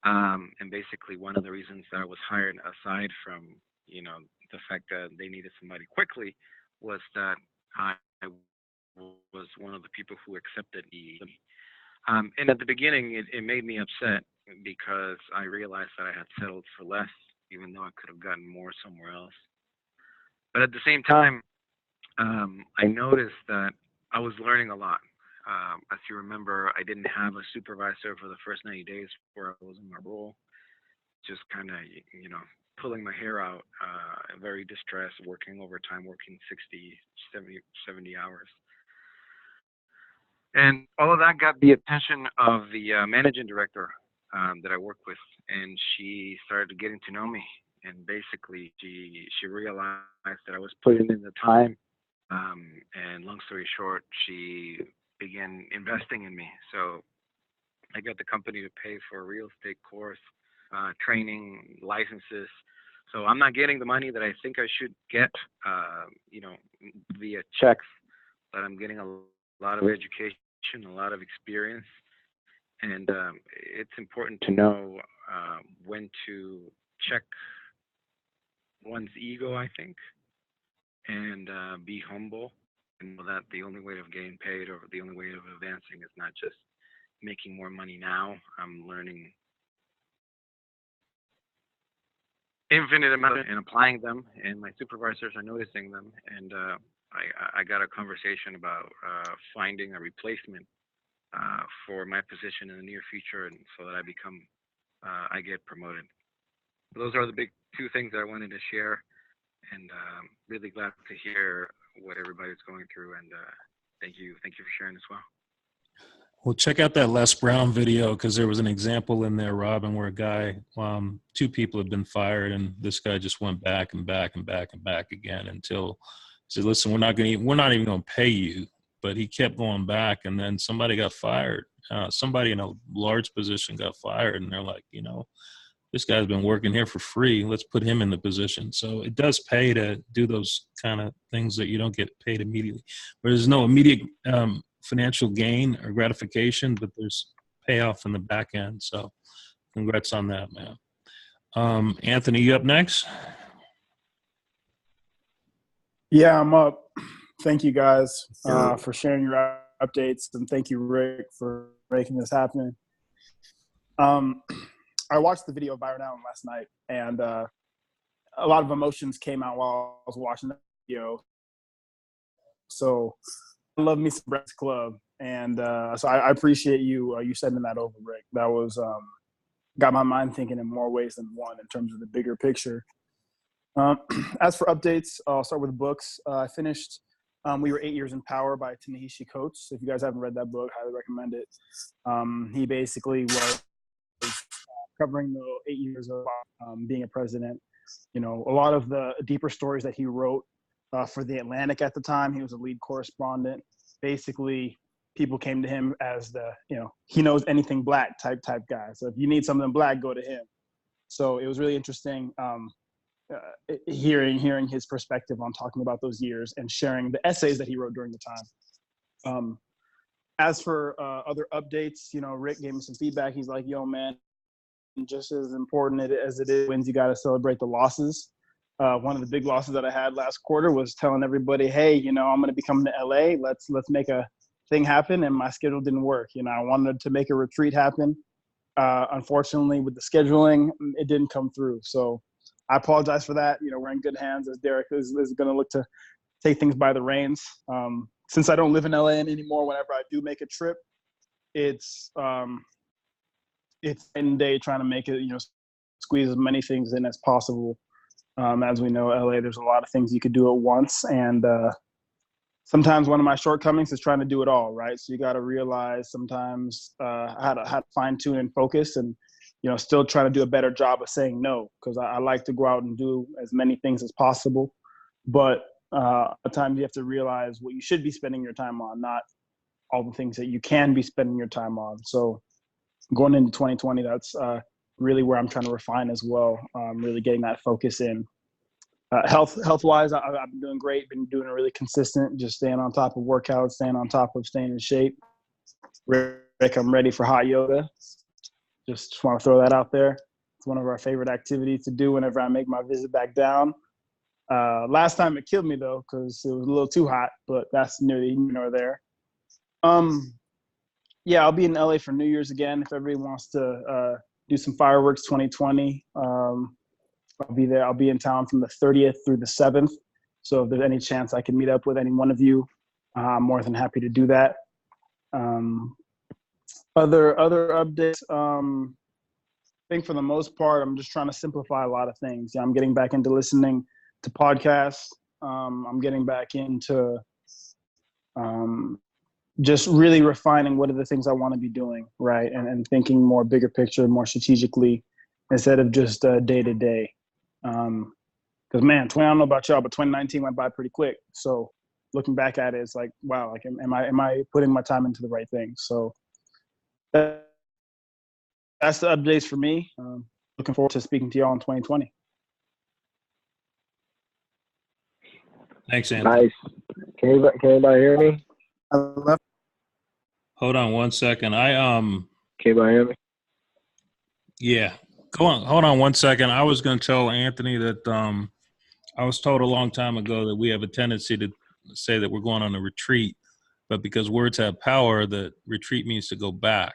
[SPEAKER 3] And basically, one of the reasons that I was hired, aside from the fact that they needed somebody quickly, was that I was one of the people who accepted the. And at the beginning, it made me upset because I realized that I had settled for less, even though I could have gotten more somewhere else. But at the same time, I noticed that I was learning a lot. As you remember, I didn't have a supervisor for the first 90 days where I was in my role, just kind of, pulling my hair out, very distressed, working overtime, working 60, 70 hours. And all of that got the attention of the managing director that I work with, and she started getting to know me. And basically, she realized that I was putting in the time. And long story short, she began investing in me. So I got the company to pay for a real estate course, training, licenses. So I'm not getting the money that I think I should get, via checks, but I'm getting a lot of education, a lot of experience. And it's important to know when to check one's ego, I think, and be humble, and know that the only way of getting paid or the only way of advancing is not just making more money now. I'm learning infinite amount and applying them, and my supervisors are noticing them. And I got a conversation about finding a replacement for my position in the near future, and so that I get promoted. Those are the big 2 things that I wanted to share, and really glad to hear what everybody's going through. And thank you for sharing as well.
[SPEAKER 1] Well, check out that Les Brown video, because there was an example in there, Robin, where a guy, 2 people had been fired, and this guy just went back and back and back and back again until he said, "Listen, we're not even going to pay you." But he kept going back, and then somebody got fired. Somebody in a large position got fired, and they're like, this guy's been working here for free. Let's put him in the position. So it does pay to do those kind of things that you don't get paid immediately. There's no immediate financial gain or gratification, but there's payoff in the back end. So congrats on that, man. Anthony, you up next?
[SPEAKER 8] Yeah, I'm up. Thank you guys for sharing your updates, and thank you, Rick, for making this happen. I watched the video of Byron Allen last night, and a lot of emotions came out while I was watching the video. So love me some Breakfast Club, and so I appreciate you sending that over, Rick. That was got my mind thinking in more ways than one in terms of the bigger picture. As for updates, I'll start with books. I finished We Were 8 Years in Power by Ta-Nehisi Coates. If you guys haven't read that book, highly recommend it. He basically was covering the 8 years of being a president. You know, a lot of the deeper stories that he wrote for The Atlantic at the time. He was a lead correspondent. Basically, people came to him as the, he knows anything black type guy. So if you need something black, go to him. So it was really interesting hearing his perspective on talking about those years and sharing the essays that he wrote during the time. As for other updates, Rick gave me some feedback. He's like, yo, man, just as important as it is wins, you got to celebrate the losses. One of the big losses that I had last quarter was telling everybody, hey, I'm going to be coming to LA. Let's make a thing happen. And my schedule didn't work. I wanted to make a retreat happen. Unfortunately, with the scheduling, it didn't come through. So I apologize for that. We're in good hands as Derek is going to look to take things by the reins. Since I don't live in LA anymore, whenever I do make a trip, it's in day trying to make it, squeeze as many things in as possible. As we know, LA, there's a lot of things you could do at once. And sometimes one of my shortcomings is trying to do it all, right? So you got to realize sometimes how to fine tune and focus and, still trying to do a better job of saying no, because I like to go out and do as many things as possible. But at times you have to realize what you should be spending your time on, not all the things that you can be spending your time on. So going into 2020, that's really where I'm trying to refine as well, really getting that focus in. Health-wise, I've been doing great, been doing it really consistent, just staying on top of workouts, staying on top of staying in shape. Rick, I'm ready for hot yoga. Just want to throw that out there. It's one of our favorite activities to do whenever I make my visit back down. Last time it killed me, though, because it was a little too hot, but that's neither here nor there. Yeah, I'll be in LA for New Year's again. If everybody wants to do some fireworks 2020, I'll be there. I'll be in town from the 30th through the 7th. So if there's any chance I can meet up with any one of you, I'm more than happy to do that. Other updates, I think for the most part, I'm just trying to simplify a lot of things. I'm getting back into listening to podcasts. I'm getting back into just really refining what are the things I want to be doing, right? And thinking more bigger picture, more strategically, instead of just day to day. Because man, I don't know about y'all, but 2019 went by pretty quick. So looking back at it, it's like, wow, like am I putting my time into the right things? So that's the updates for me. Looking forward to speaking to y'all in 2020.
[SPEAKER 1] Thanks, Anthony.
[SPEAKER 3] Nice. Can anybody hear me?
[SPEAKER 1] Hold on one second.
[SPEAKER 3] Can anybody hear me?
[SPEAKER 1] Yeah. Go on. Hold on one second. I was going to tell Anthony that I was told a long time ago that we have a tendency to say that we're going on a retreat, but because words have power, the retreat means to go back.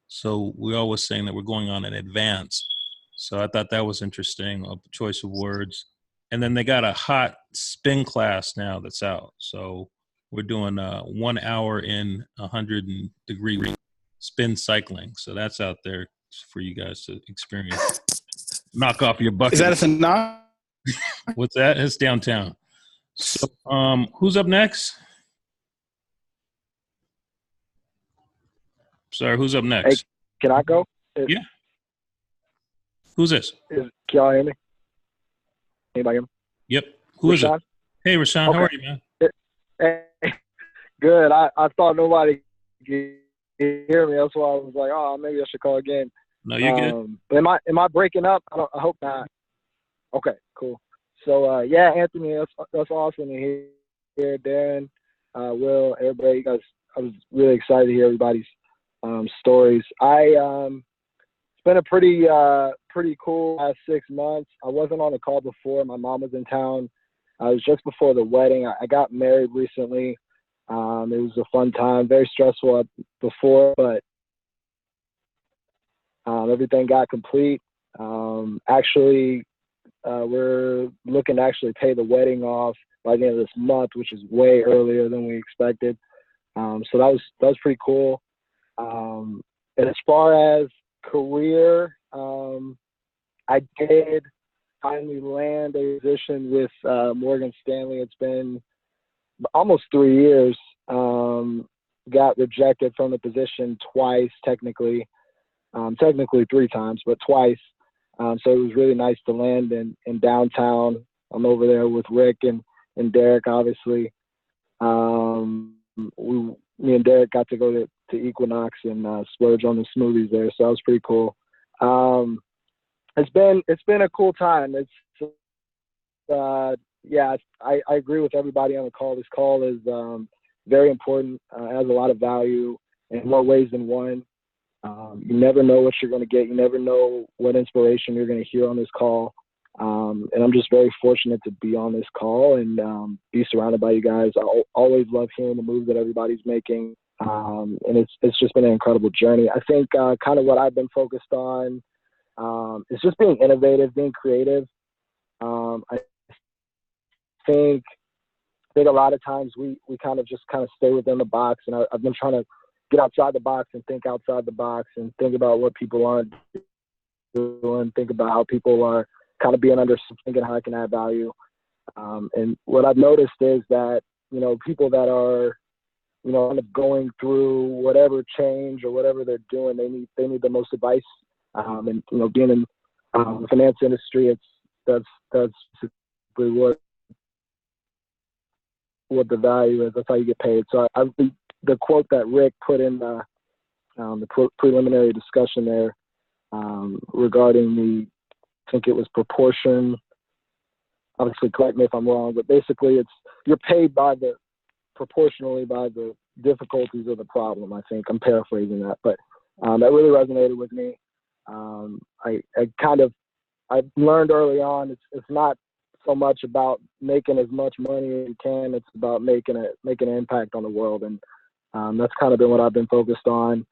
[SPEAKER 1] So we're always saying that we're going on an advance. So I thought that was interesting, a choice of words. And then they got a hot spin class now that's out. So we're doing 1 hour in 100-degree spin cycling. So that's out there for you guys to experience. Knock off your bucket.
[SPEAKER 8] Is that a phenomenon?
[SPEAKER 1] What's that? It's downtown. So who's up next? Sorry, who's up next?
[SPEAKER 3] Hey, can I go?
[SPEAKER 1] Yeah. Who's this?
[SPEAKER 3] Can y'all hear me? Anybody hear me?
[SPEAKER 1] Yep. Who is
[SPEAKER 3] Rashawn?
[SPEAKER 1] it? Hey, Rashawn.
[SPEAKER 3] Okay.
[SPEAKER 1] How are you, man?
[SPEAKER 3] Hey, good. I thought nobody could hear me. That's why I was like, oh, maybe I should call again.
[SPEAKER 1] No, you're good.
[SPEAKER 3] But am I breaking up? I hope not. Okay, cool. So yeah, Anthony, that's awesome to hear. Darren, Will, everybody, you guys. I was really excited to hear everybody's stories. It's been a pretty cool last 6 months. I wasn't on a call before. My mom was in town. It was just before the wedding. I got married recently. It was a fun time, very stressful before, but everything got complete. Actually, we're looking to actually pay the wedding off by the end of this month, which is way earlier than we expected. So that was pretty cool. And as far as career, I did finally land a position with Morgan Stanley. It's been almost 3 years. Got rejected from the position twice, technically 3 times, but twice. So it was really nice to land in downtown. I'm over there with Rick and Derek, obviously. Me and Derek got to go to Equinox and splurge on the smoothies there, so that was pretty cool. It's been a cool time. Yeah, I agree with everybody on the call. This call is very important. Has a lot of value in more ways than one. You never know what you're going to get. You never know what inspiration you're going to hear on this call. And I'm just very fortunate to be on this call and be surrounded by you guys. I always love hearing the moves that everybody's making. And it's just been an incredible journey. I think kind of what I've been focused on is just being innovative, being creative. I think a lot of times we kind of stay within the box, and I've been trying to get outside the box and think outside the box and think about what people aren't doing, think about how people are kind of being under, thinking how I can add value. And what I've noticed is that, people that are, kind of going through whatever change or whatever they're doing, they need the most advice. And, being in the finance industry, that's basically what the value is. That's how you get paid. So the quote that Rick put in the preliminary discussion there regarding I think it was proportion. Obviously, correct me if I'm wrong, but basically you're paid proportionally by the difficulties of the problem. I think I'm paraphrasing that, but that really resonated with me. I learned early on it's not so much about making as much money as you can. It's about making an impact on the world, and that's kind of been what I've been focused on.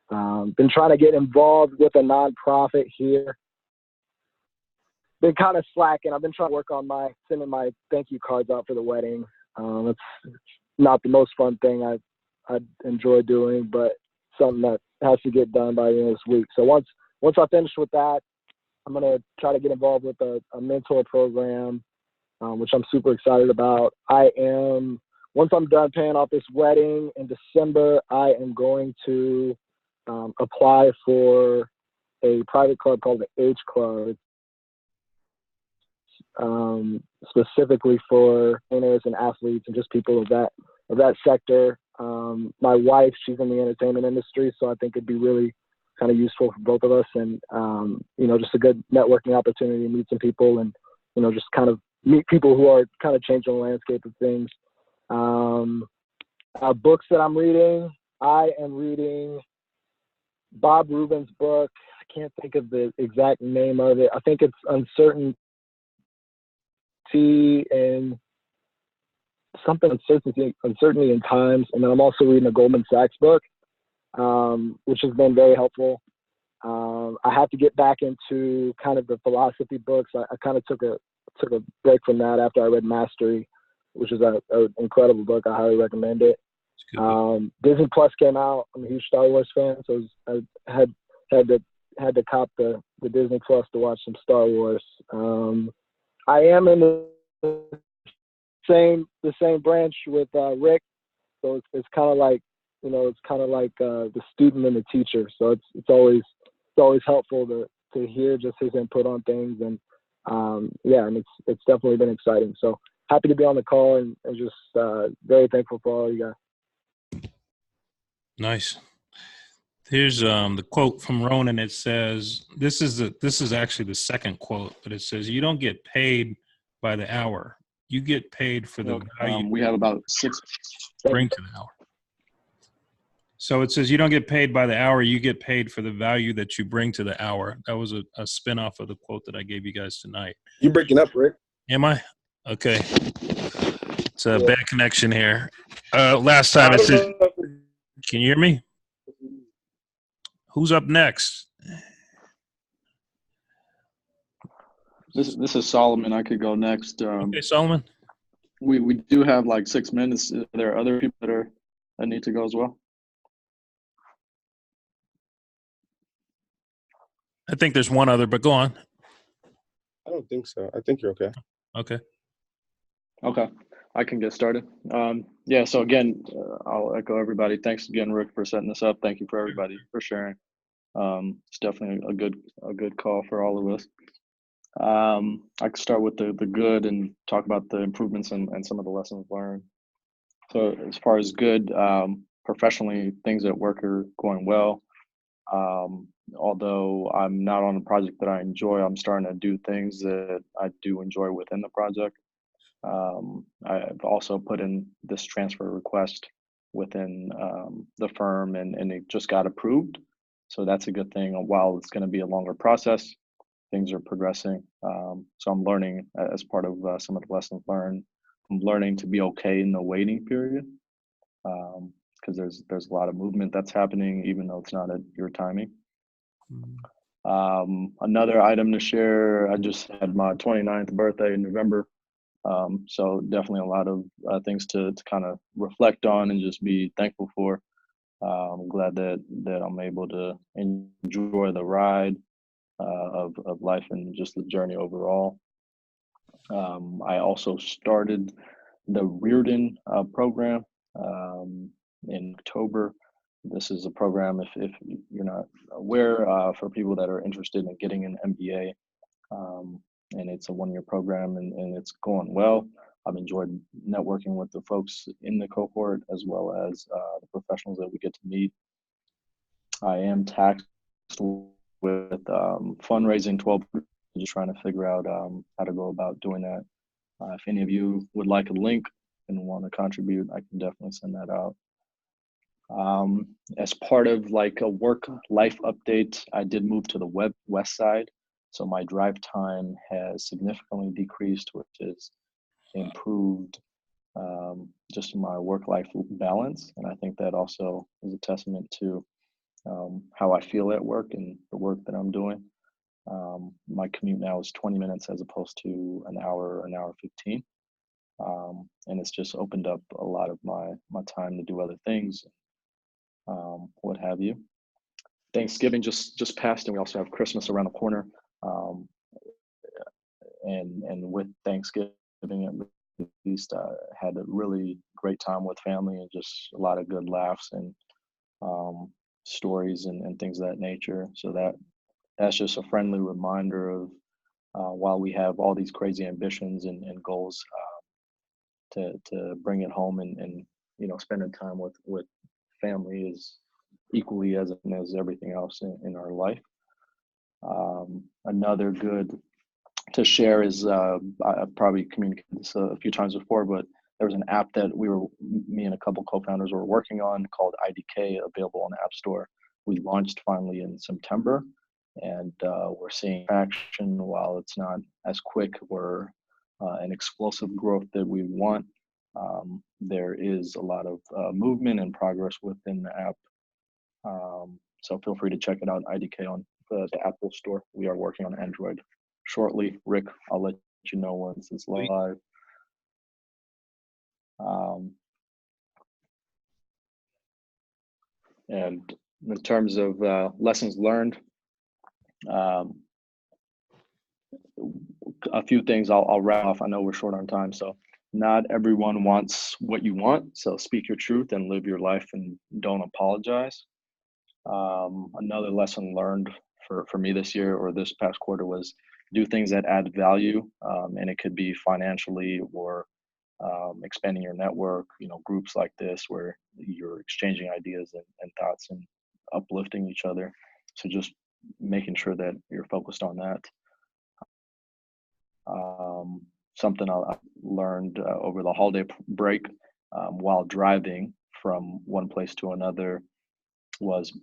[SPEAKER 3] Been trying to get involved with a nonprofit here. Been kind of slacking. I've been trying to work on sending my thank you cards out for the wedding. It's not the most fun thing I enjoy doing, but something that has to get done by the end of this week. So once I finish with that, I'm going to try to get involved with a mentor program, which I'm super excited about. Once I'm done paying off this wedding in December, I am going to apply for a private club called the H Club. Specifically for trainers and athletes and just people of that sector. My wife, she's in the entertainment industry, so I think it'd be really kind of useful for both of us, and just a good networking opportunity to meet some people and just kind of meet people who are kind of changing the landscape of things. Books that I'm reading, I am reading Bob Rubin's book. I can't think of the exact name of it. I think it's Uncertainty and something uncertainty in times. And then I'm also reading a Goldman Sachs book, which has been very helpful. I have to get back into kind of the philosophy books. I kind of took a break from that after I read Mastery, which is an incredible book. I highly recommend it. Disney Plus came out. I'm a huge Star Wars fan, so I had to cop the Disney Plus to watch some Star Wars. I am in the same branch with Rick, so it's kind of like the student and the teacher. So it's always helpful to hear just his input on things, and and it's definitely been exciting. So happy to be on the call and just very thankful for all you guys.
[SPEAKER 1] Nice. Here's the quote from Ronan. It says, this is actually the second quote, but it says, "You don't get paid by the hour. You get paid for the value
[SPEAKER 9] we have about 6
[SPEAKER 1] bring to the hour." So it says, "You don't get paid by the hour. You get paid for the value that you bring to the hour." That was a spinoff of the quote that I gave you guys tonight.
[SPEAKER 5] You breaking up, Rick?
[SPEAKER 1] Am I? Okay. It's a bad connection here. Last time it said, can you hear me? Who's up next?
[SPEAKER 9] This is Solomon. I could go next.
[SPEAKER 1] Okay, Solomon.
[SPEAKER 9] We do have like 6 minutes. There are other people that are need to go as well?
[SPEAKER 1] I think there's one other, but go on.
[SPEAKER 5] I don't think so. I think you're okay.
[SPEAKER 1] Okay.
[SPEAKER 9] Okay, I can get started. Yeah, so again, I'll echo everybody. Thanks again, Rick, for setting this up. Thank you for everybody for sharing. It's definitely a good call for all of us. I could start with the good and talk about the improvements and some of the lessons learned. So as far as good, professionally, things at work are going well. Although I'm not on a project that I enjoy, I'm starting to do things that I do enjoy within the project. I've also put in this transfer request within the firm, and it just got approved. So that's a good thing. While it's going to be a longer process, things are progressing. So I'm learning as part of some of the lessons learned. I'm learning to be okay in the waiting period, because there's a lot of movement that's happening, even though it's not at your timing. Another item to share, I just had my 29th birthday in November. So definitely a lot of things to kind of reflect on and just be thankful for. I'm glad that I'm able to enjoy the ride of life and just the journey overall. I also started the Reardon program in October. This is a program, if you're not aware, for people that are interested in getting an MBA. And it's a one-year program, and it's going well. I've enjoyed networking with the folks in the cohort as well as the professionals that we get to meet. I am tasked with fundraising 12, just trying to figure out how to go about doing that. If any of you would like a link and want to contribute, I can definitely send that out. As part of like a work life update, I did move to the west side. So my drive time has significantly decreased, which has improved just my work-life balance. And I think that also is a testament to how I feel at work and the work that I'm doing. My commute now is 20 minutes as opposed to an hour 15. And it's just opened up a lot of my time to do other things, what have you. Thanksgiving just passed, and we also have Christmas around the corner. And with Thanksgiving, at least I had a really great time with family and just a lot of good laughs and stories and things of that nature. So that's just a friendly reminder of while we have all these crazy ambitions and goals, to bring it home and spending time with family is equally as everything else in our life. Another good to share is I've probably communicated this a few times before, but there was an app that me and a couple co-founders were working on called IDK, available on the App Store. We launched finally in September, and we're seeing traction. While it's not as quick or an explosive growth that we want, there is a lot of movement and progress within the app. So feel free to check it out, IDK, on the Apple Store. We are working on Android shortly. Rick, I'll let you know once it's live. And in terms of lessons learned, a few things I'll wrap off. I know we're short on time, so not everyone wants what you want. So speak your truth and live your life, and don't apologize. Another lesson learned for me this year or this past quarter was do things that add value, and it could be financially or expanding your network. Groups like this where you're exchanging ideas and thoughts and uplifting each other. So just making sure that you're focused on that. Something I learned over the holiday break while driving from one place to another was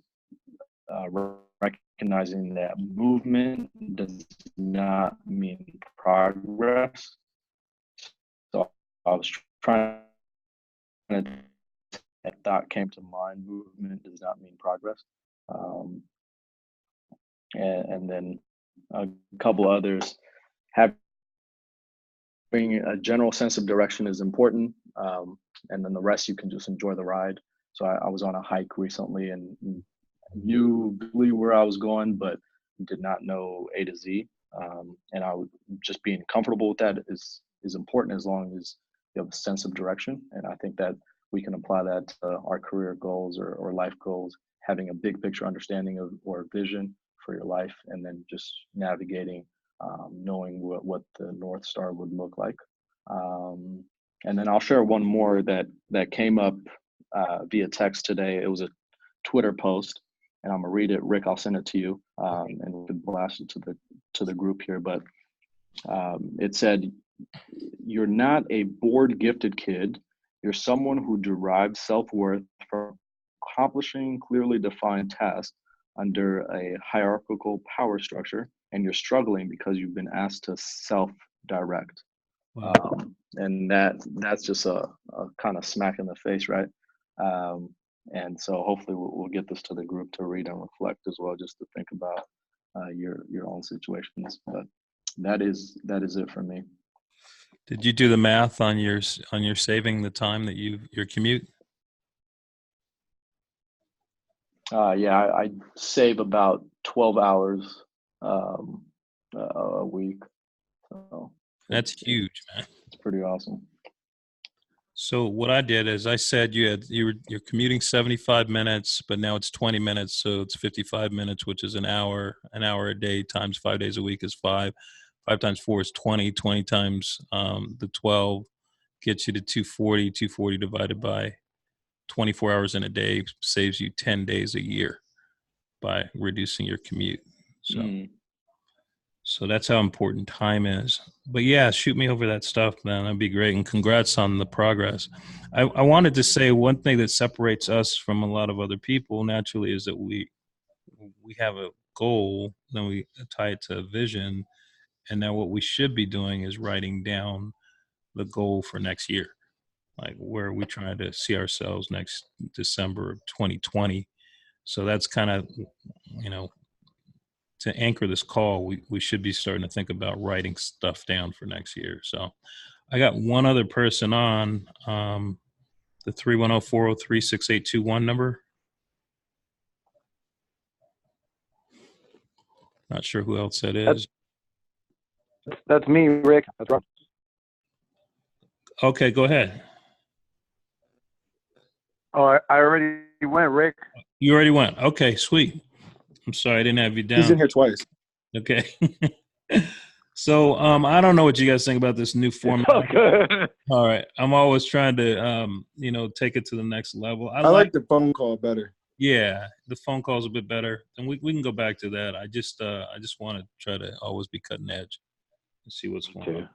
[SPEAKER 9] recognizing that movement does not mean progress. So I was trying to, a thought came to mind, movement does not mean progress. And then a couple others, having a general sense of direction is important. And then the rest, you can just enjoy the ride. So I was on a hike recently and knew really where I was going, but did not know A to Z. And I would just being comfortable with that is important as long as you have a sense of direction. And I think that we can apply that to our career goals or life goals, having a big picture understanding of or vision for your life, and then just navigating, knowing what the North Star would look like. And then I'll share one more that came up via text today. It was a Twitter post, and I'm gonna read it. Rick, I'll send it to you, and we can blast it to the group here. But it said, "You're not a bored gifted kid. You're someone who derives self-worth from accomplishing clearly defined tasks under a hierarchical power structure, and you're struggling because you've been asked to self-direct."
[SPEAKER 1] Wow.
[SPEAKER 9] And that's just a kind of smack in the face, right? And so hopefully we'll get this to the group to read and reflect as well, just to think about your own situations. But that is it for me.
[SPEAKER 1] Did you do the math on your saving the time that your commute?
[SPEAKER 9] Yeah, I save about 12 hours a week. So
[SPEAKER 1] That's huge, man.
[SPEAKER 9] it's pretty awesome.
[SPEAKER 1] So what I did is I said you're commuting 75 minutes, but now it's 20 minutes, so it's 55 minutes, which is an hour a day times 5 days a week is 5. 5 times 4 is 20. 20 times the 12 gets you to 240. 240 divided by 24 hours in a day saves you 10 days a year by reducing your commute. So that's how important time is. But yeah, shoot me over that stuff, man. That'd be great. And congrats on the progress. I wanted to say one thing that separates us from a lot of other people naturally is that we have a goal, then we tie it to a vision. And now what we should be doing is writing down the goal for next year. Like where are we trying to see ourselves next December of 2020. So that's kind of, to anchor this call, we should be starting to think about writing stuff down for next year. So I got one other person on the 310-403-6821 number. Not sure who else that is.
[SPEAKER 10] That's me, Rick. That's right.
[SPEAKER 1] Okay, go ahead.
[SPEAKER 10] Oh, I already went, Rick.
[SPEAKER 1] You already went. Okay, sweet. I'm sorry I didn't have you down.
[SPEAKER 5] He's in here twice.
[SPEAKER 1] Okay. So I don't know what you guys think about this new format.
[SPEAKER 10] Okay.
[SPEAKER 1] All right. I'm always trying to take it to the next level. I
[SPEAKER 5] like the phone call better.
[SPEAKER 1] Yeah, the phone call's a bit better. And we can go back to that. I just want to try to always be cutting edge and see what's going on.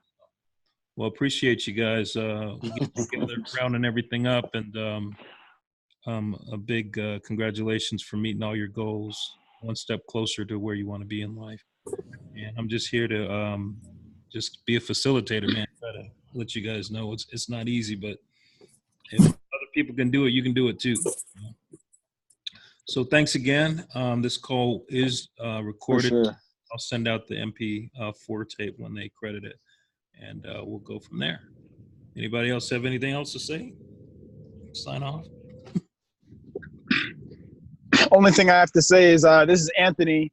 [SPEAKER 1] Well, appreciate you guys. We get together, rounding everything up, and a big congratulations for meeting all your goals, one step closer to where you want to be in life. And I'm just here to just be a facilitator, man. Try to let you guys know it's not easy, but if other people can do it, you can do it too. So thanks again. This call is recorded.
[SPEAKER 5] For sure.
[SPEAKER 1] I'll send out the MP4 tape when they credit it, and we'll go from there. Anybody else have anything else to say? Sign off.
[SPEAKER 8] Only thing I have to say is this is Anthony.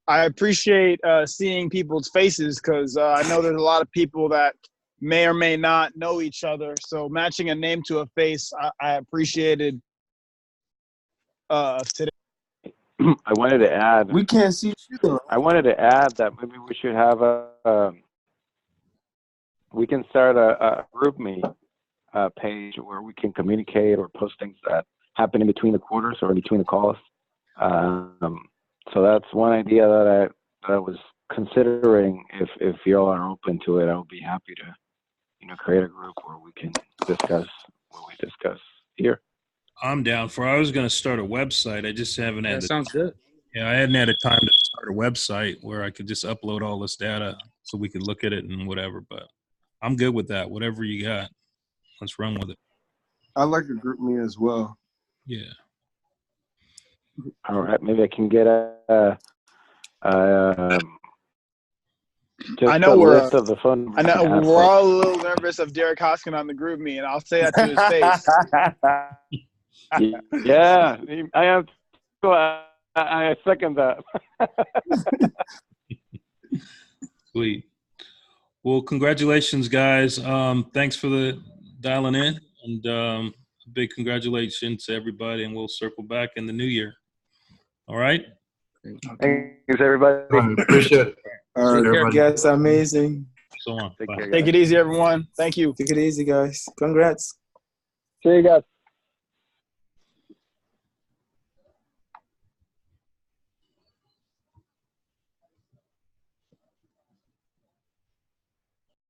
[SPEAKER 8] I appreciate seeing people's faces because I know there's a lot of people that may or may not know each other. So matching a name to a face, I appreciated today.
[SPEAKER 10] I wanted to add.
[SPEAKER 5] We can't see you though.
[SPEAKER 10] I wanted to add that maybe we should have we can start a group me page where we can communicate or post things that happen in between the quarters or in between the calls. So that's one idea that I was considering. If y'all are open to it, I would be happy to, create a group where we can discuss what we discuss here.
[SPEAKER 1] I'm down for. I was going to start a website. I just haven't had.
[SPEAKER 7] That sounds good.
[SPEAKER 1] Yeah, I hadn't had a time to start a website where I could just upload all this data so we could look at it and whatever. But I'm good with that. Whatever you got, let's run with it.
[SPEAKER 5] I like a group me as well.
[SPEAKER 1] Yeah.
[SPEAKER 10] All right, maybe I can get just
[SPEAKER 8] I know
[SPEAKER 10] a
[SPEAKER 8] we're
[SPEAKER 10] list of the phone.
[SPEAKER 8] I know we're all a little nervous of Derek Hoskin on the group me, and I'll say that to his face.
[SPEAKER 10] Yeah, I am. I second that.
[SPEAKER 1] Sweet. Well, congratulations, guys. Thanks for the dialing in, and a big congratulations to everybody. And we'll circle back in the new year. All right.
[SPEAKER 6] Okay.
[SPEAKER 10] Thanks, everybody.
[SPEAKER 4] All right, appreciate it.
[SPEAKER 6] All right,
[SPEAKER 4] Everybody.
[SPEAKER 6] you guys are amazing.
[SPEAKER 1] So on.
[SPEAKER 10] Take
[SPEAKER 1] Bye.
[SPEAKER 10] care,
[SPEAKER 8] Take
[SPEAKER 10] guys.
[SPEAKER 8] it easy, everyone. Thank you.
[SPEAKER 6] Take it easy, guys. Congrats.
[SPEAKER 10] See you guys.